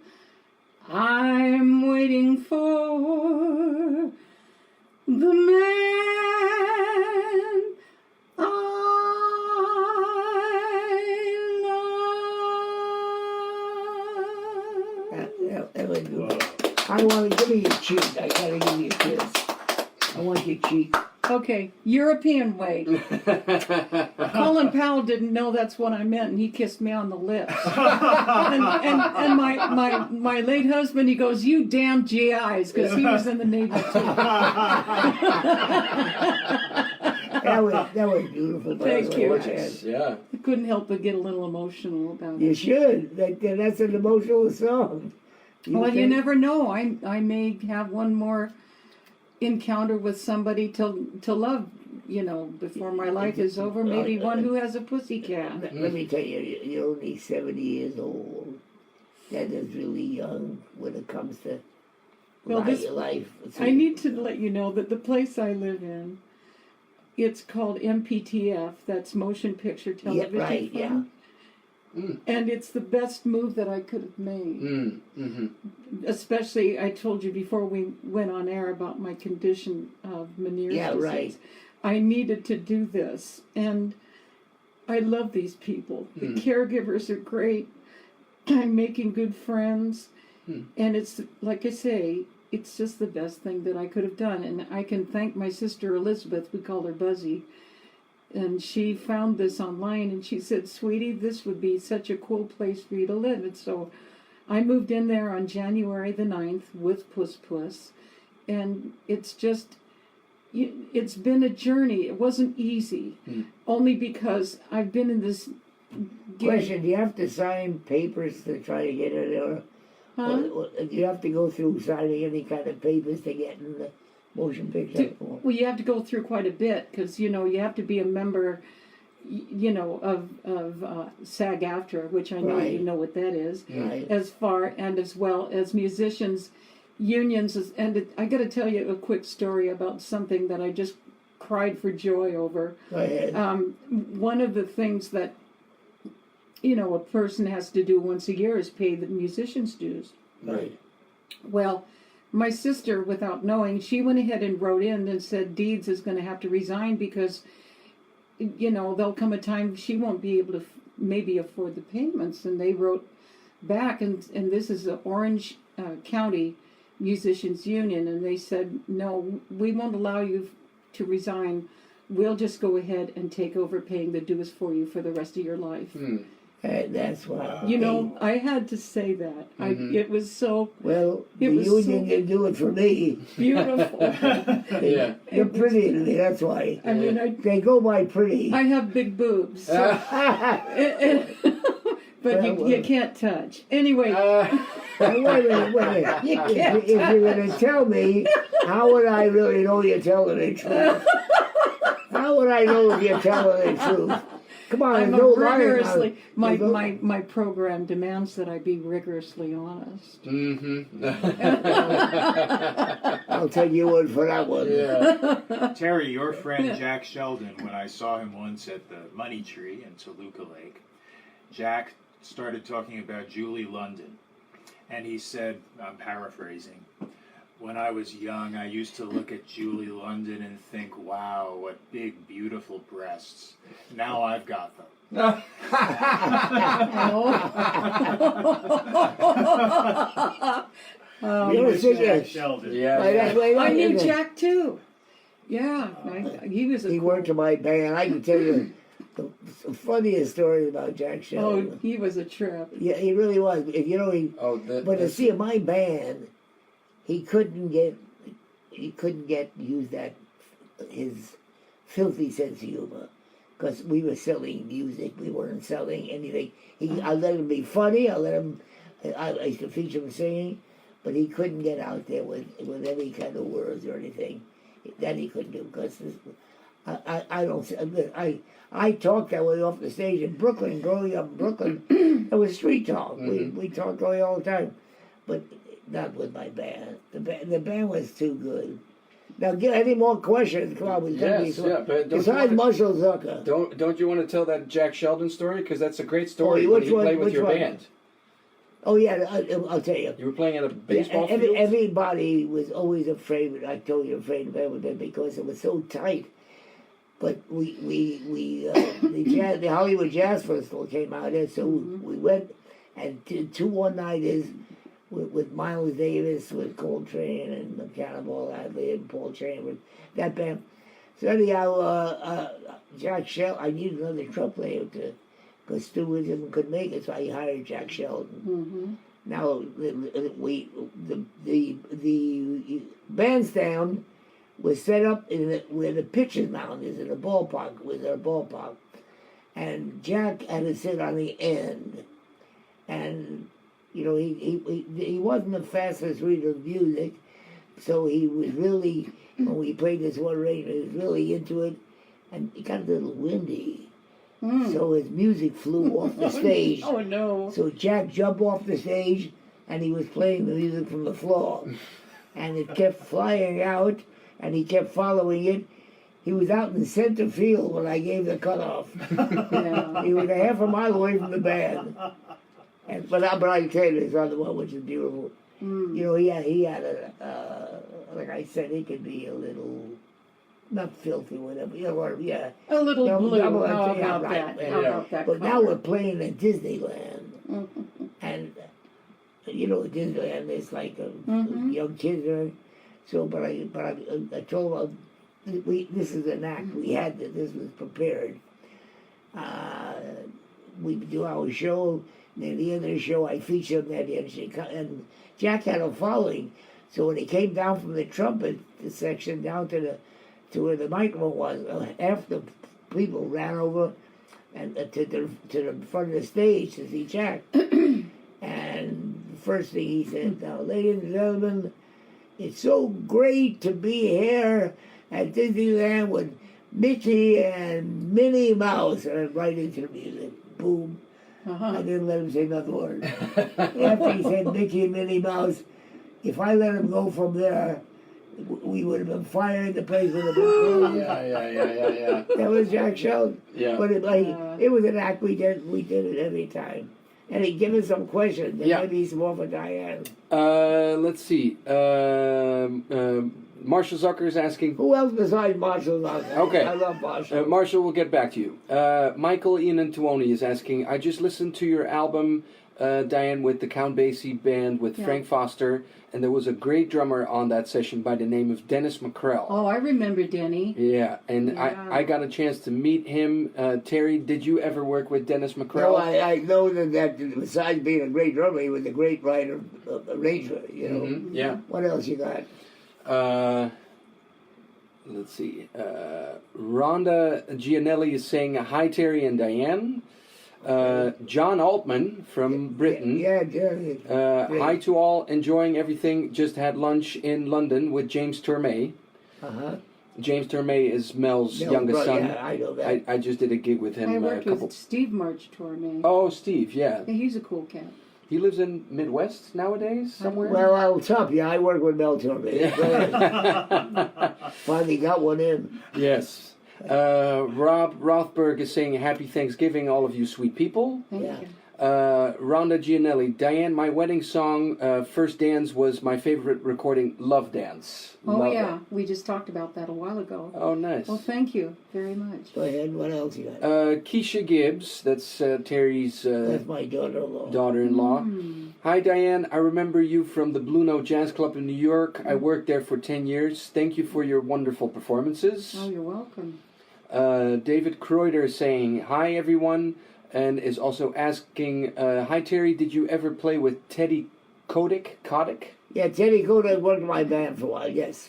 I'm waiting for, the man I love.
That was good. I want to give me your cheek. I gotta give you a kiss. I want your cheek.
Okay, European way. Colin Powell didn't know that's what I meant, and he kissed me on the lips. and my late husband, he goes, "You damn GIs," because he was in the Navy too.
That was beautiful.
Thank you.
Gorgeous. Yeah.
I couldn't help but get a little emotional about
You
it.
should. That's an emotional song.
Well, you never know. I may have one more encounter with somebody to love, before my life is over. Maybe one who has a pussycat.
Let me tell you, you're only 70 years old. That is really young when it comes to life.
I need to let you know that the place I live in, it's called MPTF. That's Motion Picture Television.
Yeah, right,
Fund.
yeah.
And it's the best move that I could have made. Especially, I told you before we went on air about my condition of Meniere's disease.
Right.
I needed to do this, and I love these people. The caregivers are great. I'm making good friends, and it's, like I say, it's just the best thing that I could have done. And I can thank my sister Elizabeth, we call her Buzzy, and she found this online, and she said, "Sweetie, this would be such a cool place for you to live." And so I moved in there on January the 9th with Puss, and it's been a journey. It wasn't easy, only because I've been in this
Question, do you have to sign papers to try to get it, or do you have to go through signing any kind of papers to get in the motion picture?
Well, you have to go through quite a bit, because, you have to be a member, of SAG-AFTRA, which I know you know what that is,
Right.
as well as musicians unions. And I got to tell you a quick story about something that I just cried for joy over.
Go ahead.
One of the things that, a person has to do once a year is pay the musician's dues.
Right.
Well, my sister, without knowing, she went ahead and wrote in and said Deeds is going to have to resign because, there'll come a time she won't be able to maybe afford the payments. And they wrote back, and this is the Orange County Musicians Union, and they said, no, we won't allow you to resign. We'll just go ahead and take over paying the dues for you for the rest of your life.
That's why.
I had to say that. It was so
Well, the
was
union
so-
can do it for me.
beautiful.
Yeah.
You're pretty to me, that's why.
I mean,
They go by pretty.
I have big boobs, so, but you can't touch. Anyway,
Wait a minute.
You can't
If you're going to tell me, how would I really know you're telling the truth? How would I know if you're telling the truth? Come on,
I'm
there's no
rigorously.
lying now.
My program demands that I be rigorously honest.
I'll take your word for that one.
Yeah.
Terry, your friend Jack Sheldon, when I saw him once at the Money Tree in Toluca Lake, Jack started talking about Julie London. And he said, I'm paraphrasing, when I was young, I used to look at Julie London and think, wow, what big, beautiful breasts. Now I've got them.
You ever see
Jack
that?
Sheldon.
Yeah.
I knew Jack too. Yeah, he was a.
He
cool-
worked in my band. I can tell you the funniest story about Jack
Oh,
Sheldon.
he was a trip.
Yeah, he really was.
Oh,
But to see in my band, he couldn't use that his filthy sense of humor, because we were selling music, we weren't selling anything. I let him be funny. I used to feature him singing, but he couldn't get out there with any kind of words or anything. That he couldn't do, because I talked that way off the stage in Brooklyn. Growing up in Brooklyn, it was street talk. We talked all the time, but not with my band. The band was too good. Now, get any more questions? Come on, we
Yes, yeah, but
besides Marshall Zucker.
don't you want to tell that Jack Sheldon story? Because that's a great story.
Oh,
when
which
you
one-
played with
which
your
one?
band.
Oh yeah, I'll tell you.
You were playing at a baseball
Yeah,
field.
everybody was always afraid. I told you afraid of everything because it was so tight. But the Hollywood Jazz Festival came out there, so we went and did 2 one-nighters with Miles Davis, with Coltrane and Cannonball Adderley and Paul Chambers, that band. So anyhow, Jack Sheldon, I needed another trumpet player because Stu Wisdom couldn't make it, so I hired Jack Sheldon. Now the bandstand was set up where the pitcher's mound is in the ballpark, and Jack had to sit on the end, and he wasn't the fastest reader of music, so he was really, when we played this one arrangement, he was really into it, and it got a little windy. So his music flew off the stage.
Oh no!
So Jack jumped off the stage, and he was playing the music from the floor, and it kept flying out, and he kept following it. He was out in center field when I gave the cutoff.
Yeah.
He was a half a mile away from the band. But I can tell you this other one, which is beautiful. He had like I said, he could be a little, not filthy, whatever. Yeah.
A little blue. How
right,
about
right,
that?
yeah.
How about that?
But now
color?
we're playing at Disneyland, and Disneyland is like young kids are. So, but I told him this is an act. We had this was prepared. We do our show. Near the end of the show, I featured him at the end, and Jack had a following. So when he came down from the trumpet section down to where the microphone was, half the people ran over and to the front of the stage to see Jack. And the first thing he said, "Now, ladies and gentlemen, it's so great to be here at Disneyland with Mickey and Minnie Mouse," and right into the music. Boom. I didn't let him say another word. After he said Mickey and Minnie Mouse, if I let him go from there, we would have been fired. The place would have been closed.
Yeah.
That was Jack Sheldon.
Yeah.
But it was an act we did. We did it every time. And he'd give us some questions. And
Yeah.
maybe he's more for Diane.
Let's see. Marshall Zucker is asking.
Who else besides Marshall Zucker?
Okay.
I love Marshall.
Marshall, we'll get back to you. Michael Ian Antuoni is asking. I just listened to your album, Diane, with the Count Basie band with Frank Foster, and there was a great drummer on that session by the name of Dennis McCrell.
Oh, I remember Denny.
Yeah, and
Yeah.
I got a chance to meet him. Terry, did you ever work with Dennis McCrell?
No, I know that besides being a great drummer, he was a great writer, arranger, you know.
Mhm, yeah.
What else you got?
Let's see. Rhonda Gianelli is saying, hi, Terry and Diane. John Altman from Britain.
Yeah, Jerry.
Hi to all, enjoying everything. Just had lunch in London with James Tormé.
Uh-huh.
James Tormé is Mel's youngest son.
Yeah, I know that.
I just did a gig with him
I
a
worked
couple.
with Steve March Torme.
Oh, Steve, yeah.
Yeah, he's a cool cat.
He lives in Midwest nowadays, somewhere.
Well, I'll top you. I work with Mel Tormé. Finally got one in.
Yes. Rob Rothberg is saying, happy Thanksgiving, all of you sweet people.
Thank
Yeah.
you.
Rhonda Gianelli, Diane, my wedding song, First Dance, was my favorite recording, Love Dance.
Oh,
Love
yeah.
it.
We just talked about that a while ago.
Oh, nice.
Well, thank you very much.
Go ahead. What else you got?
Keisha Gibbs, that's Terry's
That's my daughter-in-law.
daughter-in-law. Hi, Diane. I remember you from the Blue Note Jazz Club in New York. I worked there for 10 years. Thank you for your wonderful performances.
Oh, you're welcome.
David Kreuter is saying, hi, everyone, and is also asking, hi, Terry, did you ever play with Teddy Kotick?
Yeah, Teddy Kotick worked in my band for a while, yes.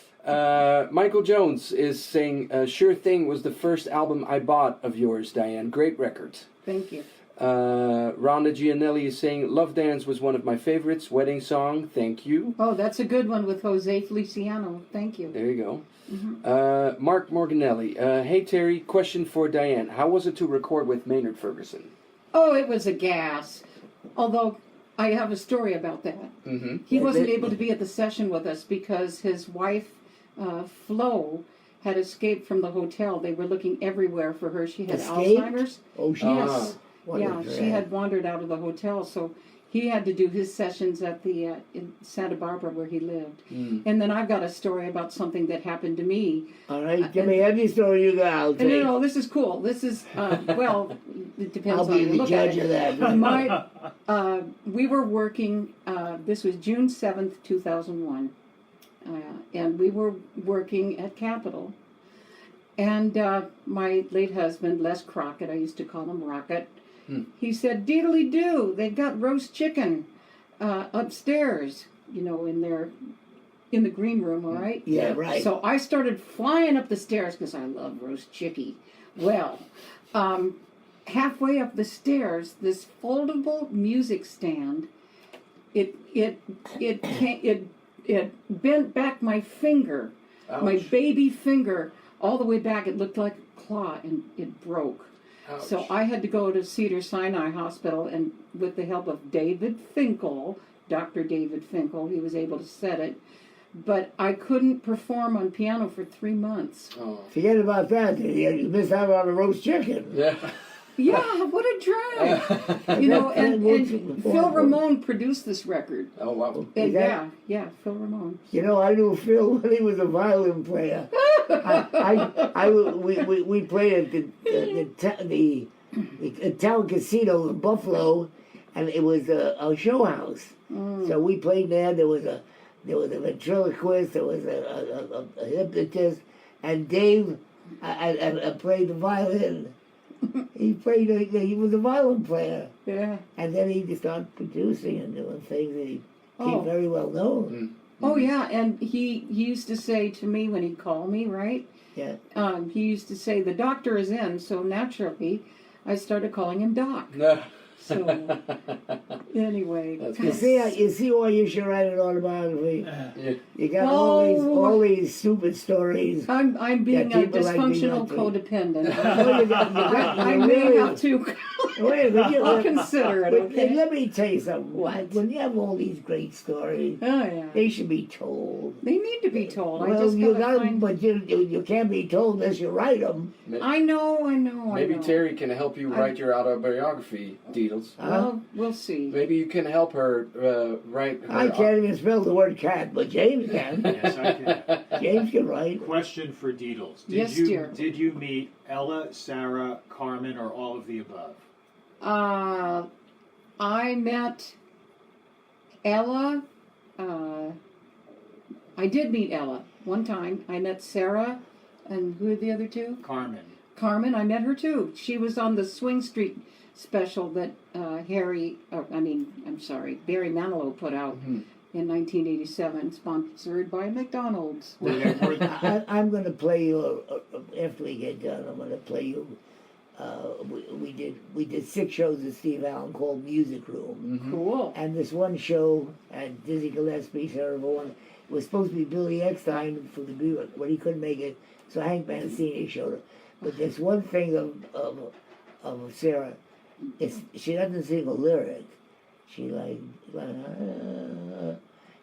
Michael Jones is saying, Sure Thing was the first album I bought of yours, Diane. Great record.
Thank you.
Rhonda Gianelli is saying, Love Dance was one of my favorites. Wedding song, thank you.
Oh, that's a good one with Jose Feliciano. Thank you.
There you go. Mark Morganelli. Hey, Terry, question for Diane. How was it to record with Maynard Ferguson?
Oh, it was a gas. Although, I have a story about that.
Mm-hmm.
He wasn't able to be at the session with us because his wife, Flo, had escaped from the hotel. They were looking everywhere for her. She had
Escaped?
Alzheimer's.
Oh, she
Yes.
What a
Yeah, she
drag.
had wandered out of the hotel, so he had to do his sessions at the in Santa Barbara where he lived. And then I've got a story about something that happened to me.
All right, give me every story you got. I'll
And
take.
no, this is cool. This is well, it depends
I'll
on
be
how you
the
look at
judge of
it.
that.
We were working. This was June 7th, 2001, and we were working at Capitol. And my late husband, Les Crockett, I used to call him Rocket. He said, "Diddly do, they've got roast chicken upstairs, you know, in the green room, all right?"
Yeah, right.
So I started flying up the stairs because I love roast chickie. Well, halfway up the stairs, this foldable music stand, it bent back my finger, my
Ouch.
baby finger, all the way back. It looked like a claw, and it broke.
Ouch.
So I had to go to Cedars-Sinai Hospital, and with the help of David Finkel, Dr. David Finkel, he was able to set it. But I couldn't perform on piano for 3 months.
Oh.
Forget about that. You missed out on the roast chicken.
Yeah.
Yeah, what a drag! You know, and Phil Ramone produced this record.
Oh, wow.
And
that-
yeah, Phil Ramone.
You know, I knew Phil when he was a violin player. We played at the town casino in Buffalo, and it was a show house. So we played there. There was a ventriloquist. There was a hypnotist, and Dave I played the violin. He was a violin player,
Yeah.
and then he just started producing and doing things, and he
Oh.
became very well known.
Oh yeah, and he used to say to me when he'd call me, right?
Yeah.
He used to say, "The doctor is in," so naturally, I started calling him Doc.
No.
So, Anyway.
That's
You see why you should write an autobiography.
Yeah.
You got all these stupid stories.
I'm being a
people like me
dysfunctional
not to.
codependent.
Well,
I
you
may
really-
have to.
Wait a minute,
I'll consider it.
but
Okay.
let me tell you something.
What?
When you have all these great stories,
Oh yeah.
they should be told.
They need to be told. I
Well,
just
you
gotta
got
find.
but you can't be told unless you write them.
I know.
Maybe
I know.
Terry can help you write your autobiography, Deedles.
Well, we'll see.
Maybe you can help her write her.
I can't even spell the word cat, but James can.
Yes, I can.
James can write.
Question for Deedles.
Yes, dear.
Did you meet Ella, Sarah, Carmen, or all of the above?
I met Ella. I did meet Ella one time. I met Sarah, and who are the other two?
Carmen.
Carmen. I met her too. She was on the Swing Street special that Barry Manilow put out in 1987, sponsored by McDonald's.
I'm going to play you after we get done. I'm going to play you. We did 6 shows at Steve Allen called Music Room,
Cool.
and this one show at Dizzy Gillespie, Sarah Vaughan, was supposed to be Billy Eckstein from the Buick, but he couldn't make it, so Hank Mancini showed up. But there's one thing of Sarah, she doesn't sing a lyric. She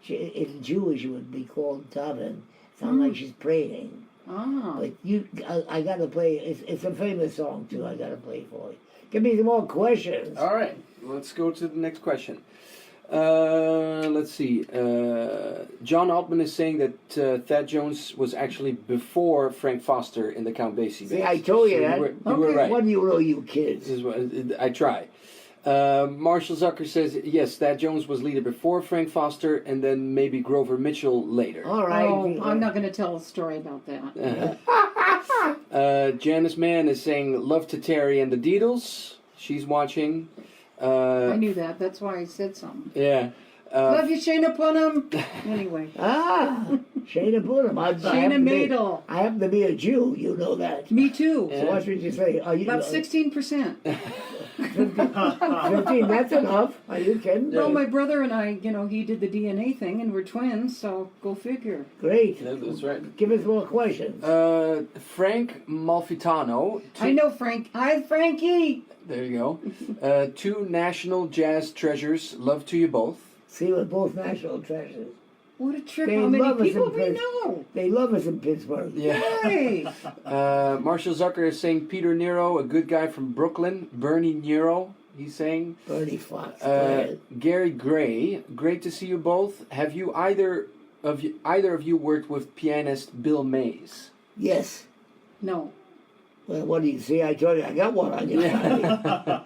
in Jewish it would be called daven. Sound like she's praying.
Ah.
But I got to play. It's a famous song too. I got to play for you. Give me some more questions.
All right, let's go to the next question. Let's see. John Altman is saying that Thad Jones was actually before Frank Foster in the Count Basie band.
See, I told you
So
that.
You were right.
What do you know, you kids?
This is what I try. Marshall Zucker says yes. Thad Jones was leader before Frank Foster, and then maybe Grover Mitchell later.
All right.
Oh, I'm not going to tell a story about that.
Janice Mann is saying love to Terry and the Deedles. She's watching.
I knew that. That's why I said something.
Yeah.
Love you, Shayna Punham. Anyway.
Shayna Punham.
Shayna Madel.
I happen to be a Jew. You know that.
Me too.
So what should you say?
About 16%.
15. That's enough. Are you kidding?
Well, my brother and I, he did the DNA thing, and we're twins, so go figure.
Great.
Yeah, that's right.
Give us more questions.
Frank Malfitano.
I know Frank. Hi, Frankie.
There you go. 2 national jazz treasures. Love to you both.
See, we're both national treasures.
What a trip.
They
How many
love us
people
in
we know?
They love us in Pittsburgh.
Yeah.
Hey.
Marshall Zucker is saying Peter Nero, a good guy from Brooklyn. Bernie Nero, he's saying.
Bernie Fox.
Gary Gray, great to see you both. Have you either of you worked with pianist Bill Mays?
Yes.
No.
Well, what do you see? I told you I got one on your side.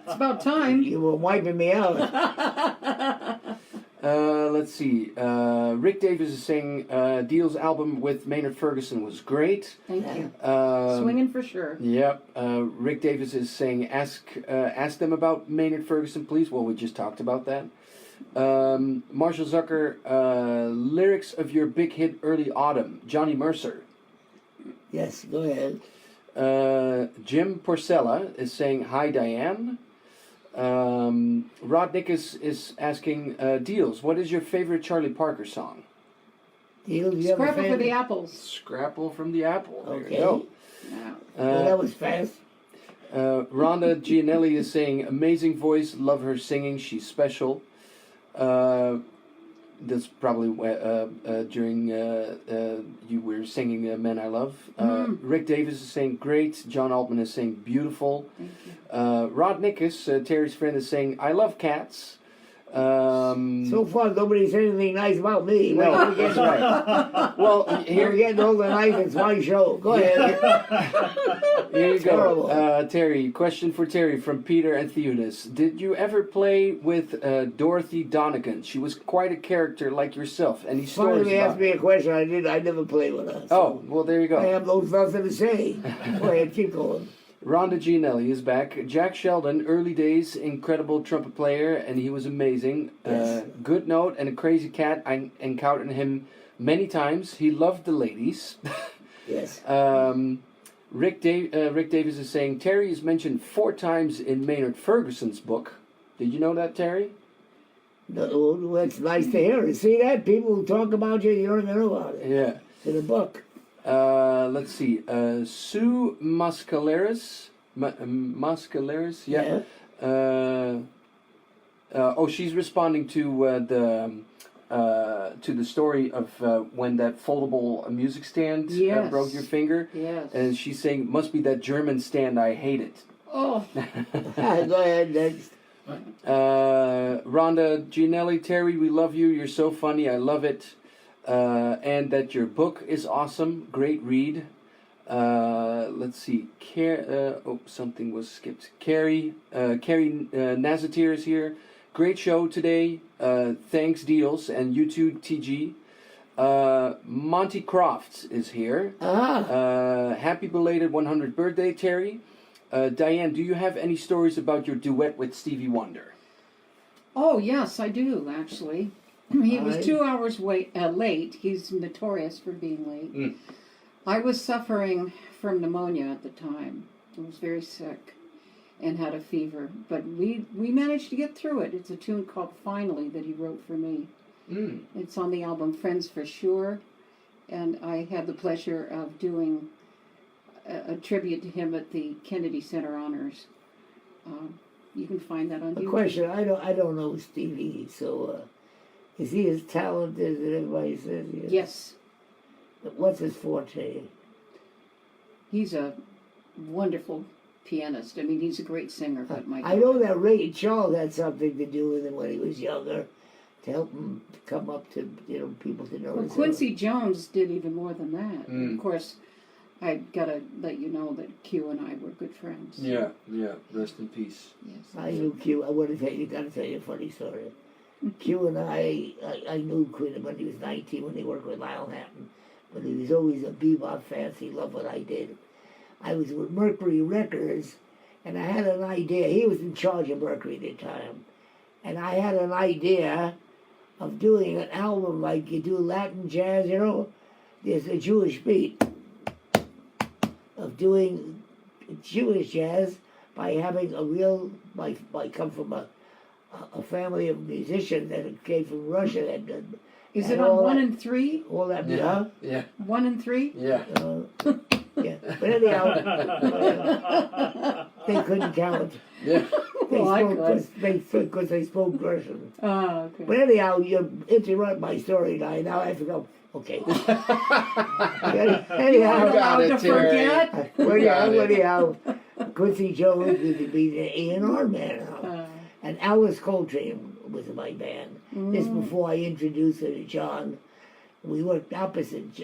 It's about time.
You were wiping me out.
Let's see. Rick Davis is saying Deal's album with Maynard Ferguson was great.
Thank you.
Um,
Swinging for sure.
Yep. Rick Davis is saying ask them about Maynard Ferguson, please. Well, we just talked about that. Marshall Zucker, lyrics of your big hit Early Autumn, Johnny Mercer.
Yes, go ahead.
Jim Porcella is saying hi, Diane. Rod Nickus is asking Deals, what is your favorite Charlie Parker song?
Deal, you have a
Scrapple for the
favorite?
apples.
Scrapple from the Apple. There
Okay.
you go.
Yeah.
Well, that was fast.
Rhonda Gianelli is saying amazing voice, love her singing, she's special. That's probably during you were singing "Men I Love." Rick Davis is saying great. John Altman is saying beautiful.
Thank you.
Rod Nickus, Terry's friend, is saying I love cats.
So far, nobody said anything nice about me.
No,
Well,
that's right. Well,
You're getting all the nice. It's my show. Go ahead.
here you
Terrible.
go. Terry, question for Terry from Peter and Theonis. Did you ever play with Dorothy Donegan? She was quite a character like yourself. Any stories
Finally
about
asked me a question. I never played with her.
Oh, well, there you
I
go.
have nothing to say. Go ahead, keep going.
Rhonda Gianelli is back. Jack Sheldon, early days, incredible trumpet player, and he was amazing.
Yes.
Good note and a crazy cat. I encountered him many times. He loved the ladies.
Yes.
Rick Davis is saying Terry is mentioned 4 times in Maynard Ferguson's book. Did you know that, Terry?
No, well, it's nice to hear it. See that? People talk about you, you don't even know about it.
Yeah.
It's in the book.
Let's see. Sue Muscalaris. Muscalaris, yeah. She's responding to the story of when that foldable music stand
Yes.
broke your finger.
Yes.
And she's saying, must be that German stand, I hate it.
Oh.
Go ahead, next.
Rhonda Gianelli, Terry, we love you. You're so funny. I love it. And that your book is awesome. Great read. Let's see. Something was skipped. Carrie Nazatir is here. Great show today. Thanks, Deals, and you too, TG. Monty Crofts is here. Happy belated 100th birthday, Terry. Diane, do you have any stories about your duet with Stevie Wonder?
Oh, yes, I do, actually. He was
Alright.
2 hours late. He's notorious for being late.
Mm.
I was suffering from pneumonia at the time. I was very sick and had a fever. But we managed to get through it. It's a tune called Finally that he wrote for me.
Mm.
It's on the album Friends for Sure. And I had the pleasure of doing a tribute to him at the Kennedy Center Honors. You can find that on
A
YouTube.
question, I don't know Stevie, so is he as talented as everybody says he is?
Yes.
What's his forte?
He's a wonderful pianist. I mean, he's a great singer, but my
I know that Ray Charles had something to do with him when he was younger, to help him come up to, people to know.
Well, Quincy Jones did even more than that.
Mm.
Of course, I gotta let you know that Q and I were good friends.
Yeah. Rest in peace.
Yes.
I knew Q. I want to tell you, gotta tell you a funny story. Q and I knew Quinn when he was 19 when he worked with Lyle Hatton, but he was always a bebop fan. He loved what I did. I was with Mercury Records, and I had an idea. He was in charge of Mercury at the time, and I had an idea of doing an album like you do Latin jazz. There's a Jewish beat of doing Jewish jazz by having a real, by come from a family of musicians that came from Russia.
Is
and
it on
all
1
that-
and 3?
All that,
Yeah.
1 and 3?
Yeah.
yeah. But anyhow, they couldn't count.
Yeah.
Well, I
Because they spoke Russian.
Oh, okay.
But anyhow, you interrupt my story now. Now I have to go. Okay. Anyhow,
You got it,
to
Terry.
forget.
anyhow, Quincy Jones would be the A&R man now. And Alice Coltrane was in my band. This before I introduced her to John. We worked opposite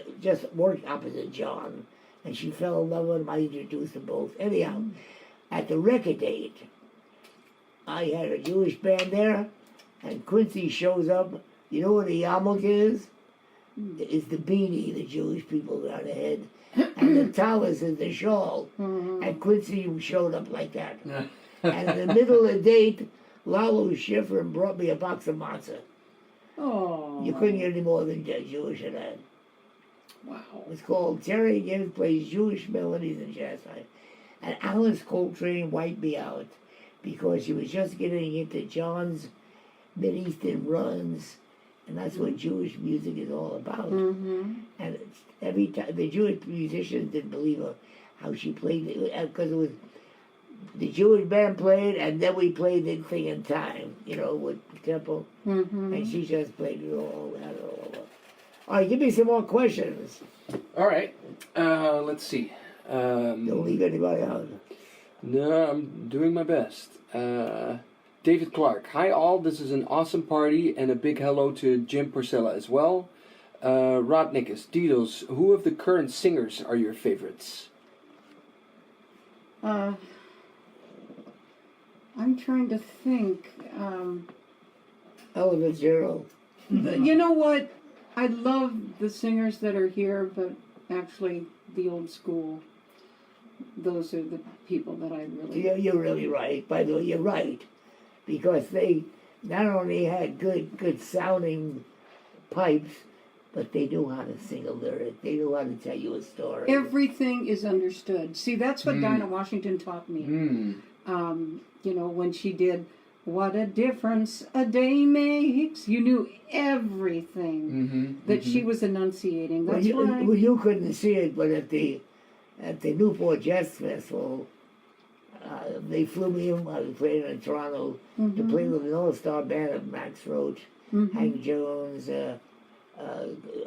John. And she fell in love with him. I introduced them both. Anyhow, at the record date, I had a Jewish band there, and Quincy shows up. You know what a yarmulke is? It's the beanie the Jewish people wear on the head. And the tallis is the shawl. And Quincy showed up like that. And in the middle of the date, Lalo Schifrin brought me a box of matzah.
Oh.
You couldn't get any more than Jewish in that.
Wow.
It was called Terry Gibbs Plays Jewish Melodies and Jazz Night. And Alice Coltrane wiped me out because she was just getting into John's Mideastern runs, and that's what Jewish music is all about. And every time the Jewish musicians didn't believe her how she played it, because it was the Jewish band played, and then we played the thing in time, with tempo, and she just played it all. All right, give me some more questions.
All right. Let's see.
Don't leave anybody out.
No, I'm doing my best. David Clark. Hi all, this is an awesome party, and a big hello to Jim Porcella as well. Rod Nickus. Deedles, who of the current singers are your favorites?
I'm trying to think.
Ella Fitzgerald.
You know what? I love the singers that are here, but actually the old school. Those are the people that I really...
You're really right. By the way, you're right. Because they not only had good sounding pipes, but they knew how to sing a lyric. They knew how to tell you a story.
Everything is understood. See, that's what Dinah Washington taught me. When she did what a difference a day makes. You knew everything that she was enunciating. That's right.
Well, you couldn't see it, but at the Newport Jazz Festival, they flew me in. I was playing in Toronto to play with an all-star band of Max Roach, Hank Jones,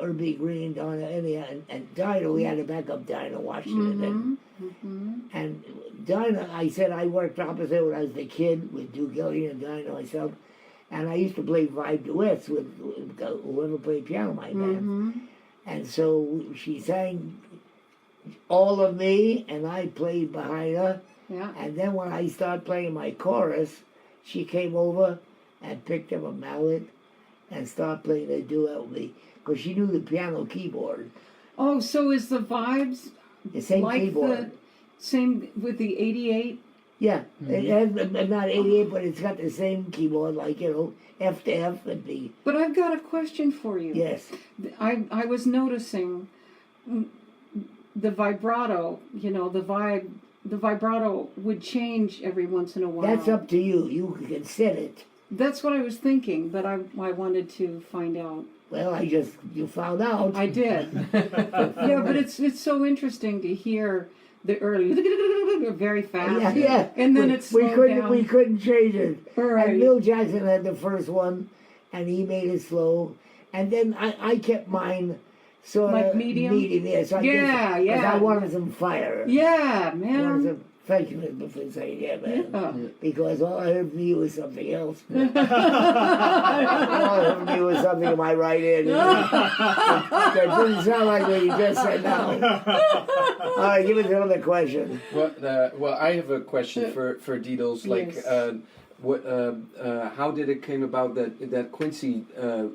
Irby Green, Donna, and Dinah. We had a backup Dinah Washington. And Dinah, I said I worked opposite when I was a kid with Duke Elliott and Dinah myself. And I used to play vibe duets with whoever played piano in my band. And so she sang all of me, and I played behind her.
Yeah.
And then when I started playing my chorus, she came over and picked up a mallet and started playing a duet with me because she knew the piano keyboard.
Oh, so is the vibes
The same
like
keyboard.
the same with the 88?
Yeah, it has, not 88, but it's got the same keyboard, like, F to F and B.
But I've got a question for you.
Yes.
I was noticing the vibrato, the vibrato would change every once in a while.
That's up to you. You can set it.
That's what I was thinking, but I wanted to find out.
Well, you found out.
I did. Yeah, but it's so interesting to hear the early very fast.
Yeah.
And then
we couldn't
down.
we couldn't change it.
Right.
And Bill Jackson had the first one, and he made it slow. And then I kept mine sort
Like
of
medium?
Yeah, so
Yeah,
because
yeah.
I wanted some fire.
Yeah,
I wanted
man.
some, thank you for saying yeah, man.
Yeah.
Because all I heard from you was something else. All I heard from you was something in my right ear. That didn't sound like what you just said now. All right, give us another question.
Well, I have a question for Deedles. Like,
Yes.
how did it came about that Quincy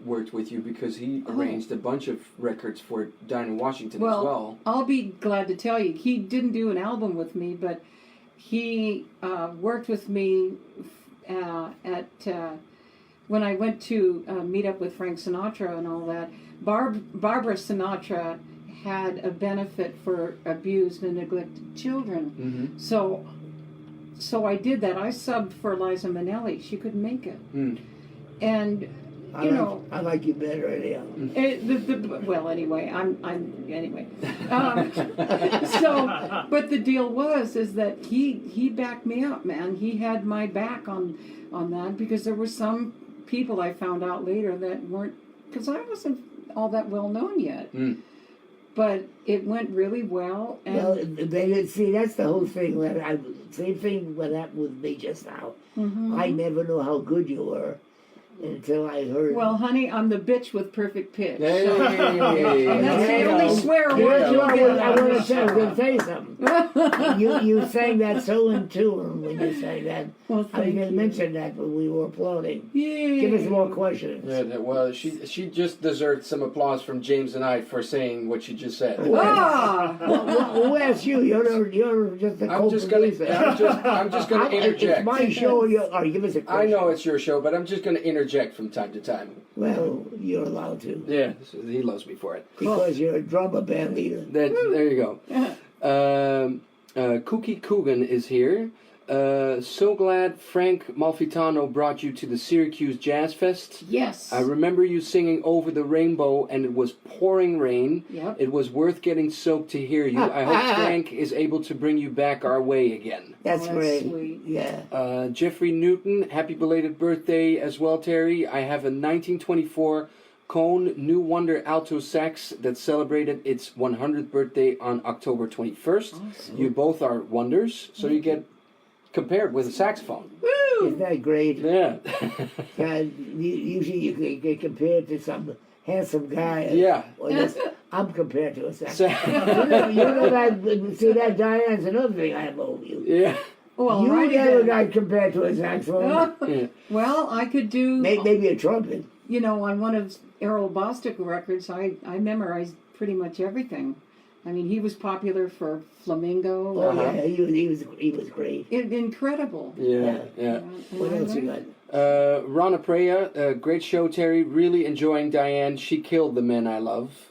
worked with you, because he arranged a bunch of records for Dinah Washington as well.
I'll be glad to tell you, he didn't do an album with me, but he worked with me at when I went to meet up with Frank Sinatra and all that. Barbara Sinatra had a benefit for abused and neglected children. So I did that. I subbed for Liza Minnelli. She couldn't make it. And
I like you better anyhow.
well, anyway, anyway. So, but the deal is that he backed me up, man. He had my back on that, because there were some people I found out later that weren't, because I wasn't all that well known yet. But it went really well. And
Well, see, that's the whole thing. Same thing what happened with me just now. I never knew how good you were until I heard.
well, honey, I'm the bitch with perfect pitch.
Hey.
So, and that's the only swear word you'll get out of this
I was going to
show.
say something. you sang that so in tune when you sang that.
Well,
I was
thank
going to
you.
mention that when we were applauding.
Yay.
Give us more questions.
Yeah, well, she just deserved some applause from James and I for saying what she just said.
Ah!
Who asked you? You're just a
I'm just gonna interject.
It's my show. Give us a question.
I know it's your show, but I'm just gonna interject from time to time.
Well, you're allowed to.
Yeah, he loves me for it.
Because you're a drummer band leader.
There you go. Cookie Coogan is here. So glad Frank Malfitano brought you to the Syracuse Jazz Fest.
Yes.
I remember you singing Over the Rainbow, and it was pouring rain.
Yep.
It was worth getting soaked to hear you. I hope Frank is able to bring you back our way again.
That's
That's
great.
sweet.
Yeah.
Jeffrey Newton, happy belated birthday as well, Terry. I have a 1924 Cone New Wonder alto sax that celebrated its 100th birthday on October 21st.
Awesome.
You both are wonders, so you get compared with a saxophone.
Isn't that great?
Yeah.
Usually you get compared to some handsome guy.
Yeah.
Or just, I'm compared to a
So-
saxophone. you know that, see that, Diane's another thing I have over you.
yeah.
Well,
You
alrighty
never
then.
got compared to a saxophone.
Yeah.
Well, I could do,
Maybe a trumpet.
on one of Errol Bostic records, I memorized pretty much everything. I mean, he was popular for Flamingo.
Oh yeah, he was great.
Incredible.
Yeah.
What else you got?
Rana Preya, great show, Terry. Really enjoying Diane. She killed the men I love.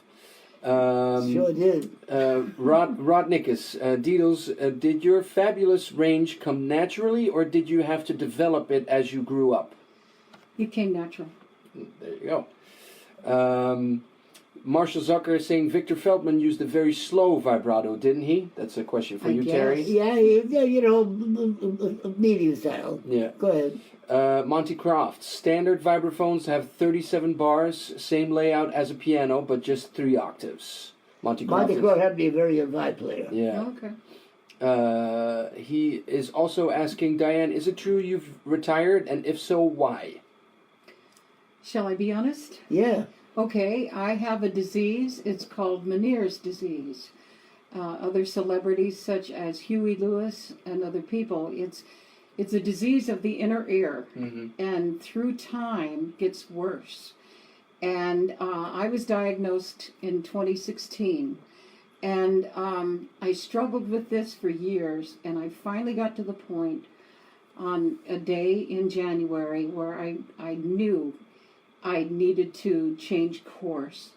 Sure did.
Rod Nickus, Deedles, did your fabulous range come naturally, or did you have to develop it as you grew up?
It came natural.
There you go. Marshall Zucker is saying Victor Feldman used a very slow vibrato, didn't he? That's a question for
I
you,
guess.
Terry.
Yeah, you know, medium style.
Yeah.
Go ahead.
Monty Croft, standard vibraphones have 37 bars, same layout as a piano, but just 3 octaves. Monty Croft.
Monty Croft had to be a very good vibe player.
Yeah.
Okay.
He is also asking, Diane, is it true you've retired, and if so, why?
Shall I be honest?
Yeah.
Okay, I have a disease. It's called Meniere's disease. Other celebrities such as Huey Lewis and other people, it's a disease of the inner ear, and through time gets worse. And I was diagnosed in 2016, and I struggled with this for years, and I finally got to the point on a day in January where I knew I needed to change course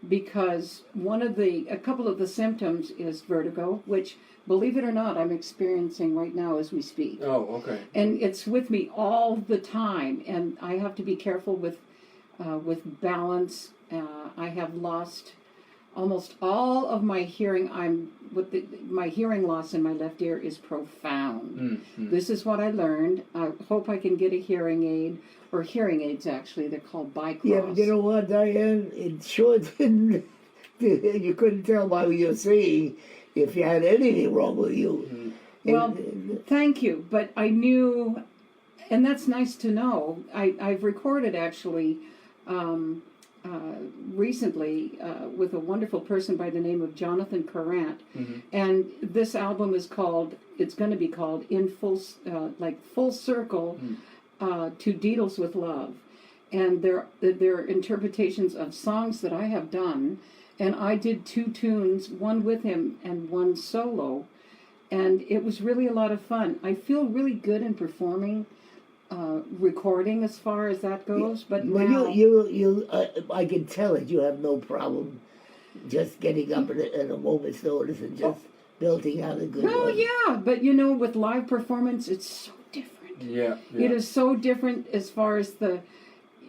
because a couple of the symptoms is vertigo, which, believe it or not, I'm experiencing right now as we speak.
Oh, okay.
And it's with me all the time, and I have to be careful with balance. I have lost almost all of my hearing. My hearing loss in my left ear is profound. This is what I learned. I hope I can get a hearing aid, or hearing aids actually. They're called Bicross.
Yeah, but you know what, Diane? It sure didn't. You couldn't tell by what you're saying if you had anything wrong with you.
Well, thank you, but I knew, and that's nice to know. I've recorded actually recently with a wonderful person by the name of Jonathan Carrant, and this album is called. It's going to be called In Full, like Full Circle, to Deedles with Love, and they're interpretations of songs that I have done, and I did 2 tunes, one with him and one solo, and it was really a lot of fun. I feel really good in performing. Recording as far as that goes, but now
I can tell that you have no problem just getting up at a moment's notice and just belting out a good
well,
one.
yeah, but with live performance, it's so different.
Yeah.
It is so different as far as the,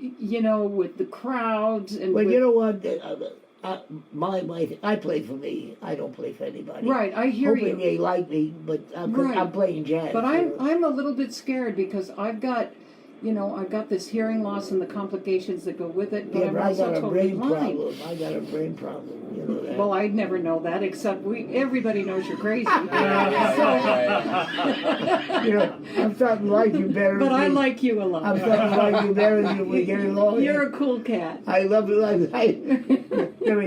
with the crowds and.
Well, you know what? I play for me. I don't play for anybody.
Right, I hear you.
Hoping they like me, but I'm playing jazz.
But I'm a little bit scared because I've got this hearing loss and the complications that go with it. But
yeah,
I'm
but I
also
got a
totally
brain
blind.
problem. I got a brain problem. You know that.
Well, I'd never know that, except everybody knows you're crazy.
I'm starting to like you better.
But I like you a lot.
I'm starting to like you better as we get along.
You're a cool cat.
I love you. Let me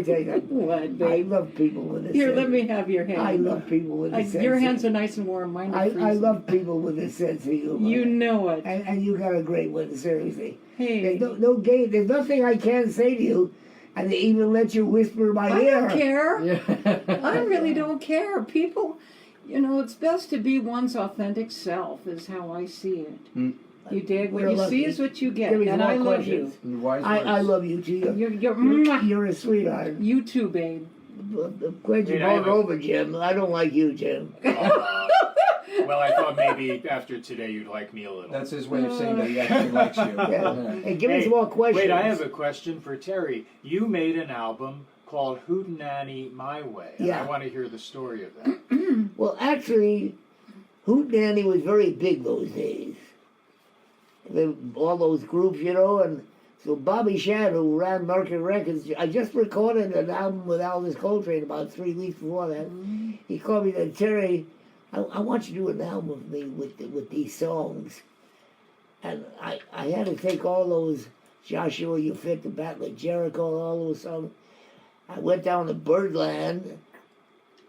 tell you something.
What, babe?
I love people with a
Here,
sense.
let me have your hand.
I love people with a sense.
Your hands are nice and warm. Mine are freezing.
I love people with a sense of humor.
You know it.
And you got a great one, seriously.
Hey.
There's no game. There's nothing I can't say to you, and they even let you whisper in my ear.
I don't care.
Yeah.
I really don't care. People, it's best to be one's authentic self, is how I see it. You dig? What
We're
you
lucky.
see is what you get,
Give me
and
more
I love
questions.
you.
Wise
I
words.
love you, too.
You're
You're a sweetheart.
you too, babe.
I'm glad you
Wait, I
brought
have a-
over, Jim. I don't like you, Jim.
Well, I thought maybe after today you'd like me a little.
That's his way of saying that he actually likes you.
Yeah. Hey, give me some more questions.
Wait, I have a question for Terry. You made an album called Hootenanny My Way. And
Yeah.
I want to hear the story of that.
Well, actually, Hootenanny was very big those days. All those groups, and so Bobby Shad, who ran Mercury Records, I just recorded an album with Elvis Coltrane about 3 weeks before that. He called me and said, Terry, I want you to do an album with me with these songs. And I had to take all those Joshua, You Fit the Battle of Jericho, all those songs. I went down to Birdland.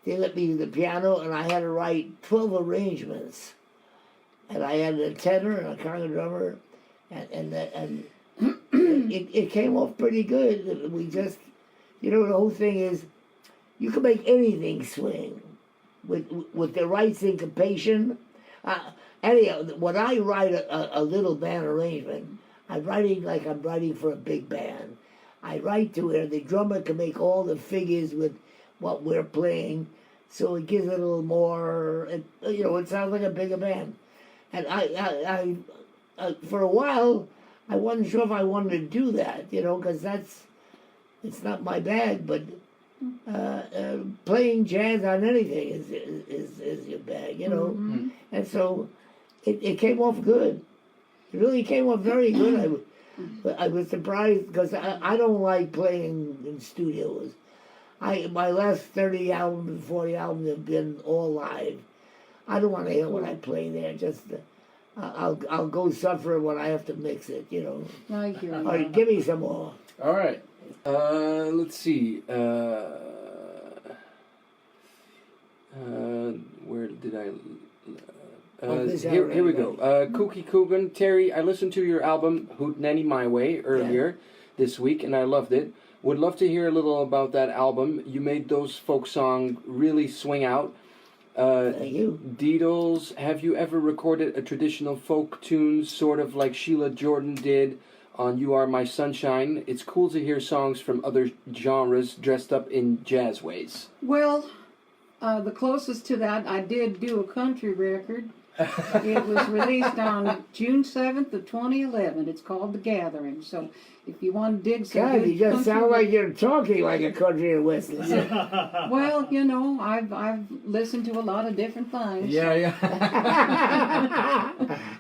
They let me do the piano, and I had to write 12 arrangements. And I had a tenor and a conga drummer, and it came off pretty good. We just, the whole thing is, you can make anything swing with the right syncopation. Anyhow, when I write a little band arrangement, I'm writing like I'm writing for a big band. I write to where the drummer can make all the figures with what we're playing, so it gives it a little more. It sounds like a bigger band. And I for a while, I wasn't sure if I wanted to do that, because it's not my bag, but playing jazz on anything is your bag,
Mm-hmm.
And so it came off good. It really came off very good. I was surprised because I don't like playing in studios. My last 30 albums, 40 albums have been all live. I don't want to hear what I play there. Just I'll go suffer when I have to mix it.
I hear you.
All right, give me some more.
All right. Let's see. Where did I? Here we go. Kooky Coogan, Terry, I listened to your album Hootenanny My Way earlier this week, and I loved it. Would love to hear a little about that album. You made those folk songs really swing out.
Thank you.
Deedles, have you ever recorded a traditional folk tune, sort of like Sheila Jordan did on You Are My Sunshine? It's cool to hear songs from other genres dressed up in jazz ways.
Well, the closest to that, I did do a country record. It was released on June 7th of 2011. It's called The Gathering. So if you want to dig some
God,
good
you just
country
sound like you're talking like a country and western.
Well, I've listened to a lot of different things.
Yeah.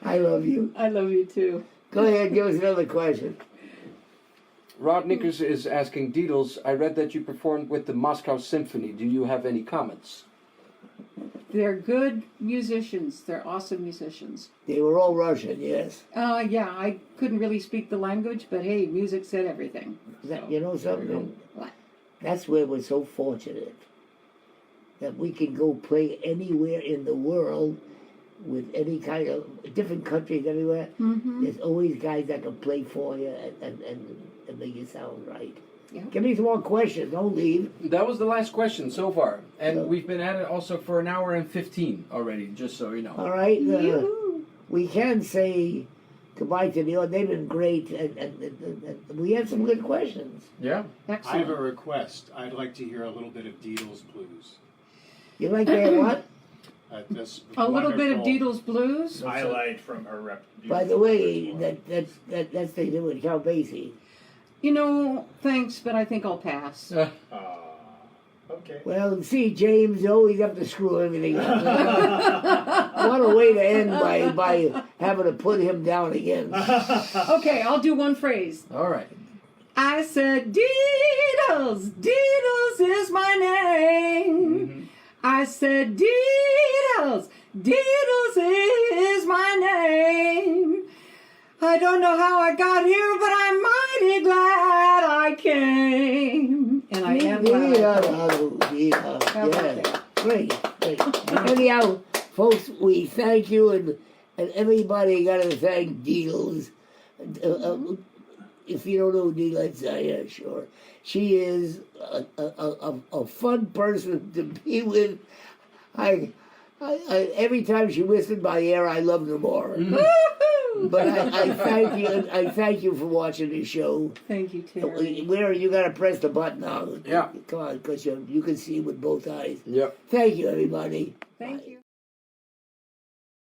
I love you.
I love you too.
Go ahead, give us another question.
Rod Nickers is asking, Deedles, I read that you performed with the Moscow Symphony. Do you have any comments?
They're good musicians. They're awesome musicians.
They were all Russian, yes.
Yeah, I couldn't really speak the language, but hey, music said everything. So.
You know something?
What?
That's where we're so fortunate that we can go play anywhere in the world with any kind of different countries everywhere.
Mm-hmm.
There's always guys that can play for you and make it sound right.
Yeah.
Give me some more questions. Don't leave.
That was the last question so far. And
So-
we've been at it also for an hour and 15 already, just so you know.
All right.
Yoo-hoo.
We can say goodbye to the audience. They've been great, and we had some good questions.
Yeah.
I
Excellent.
have a request. I'd like to hear a little bit of Deedles Blues.
You like that what?
That's
A little bit of
wonderful
Deedles Blues.
Highlight from her rep.
By the way, that's they do with Count Basie.
Thanks, but I think I'll pass.
Okay.
Well, see, James, you always have to screw everything up. What a way to end by having to put him down again.
Okay, I'll do one phrase.
All right.
I said, Deedles, Deedles is my name.
Mm-hmm.
I said, Deedles, Deedles is my name. I don't know how I got here, but I'm mighty glad I came. And I am glad.
Yeah, great. Anyhow, folks, we thank you, and everybody got to thank Deedles. If you don't know Diane Schuur, she is a fun person to be with. I every time she whispered my ear, I loved her more. But I thank you. I thank you for watching the show.
Thank you, Terry.
Where you got to press the button now.
Yeah.
Come on, because you can see with both eyes.
Yep.
Thank you, everybody.
Thank
Bye.
you.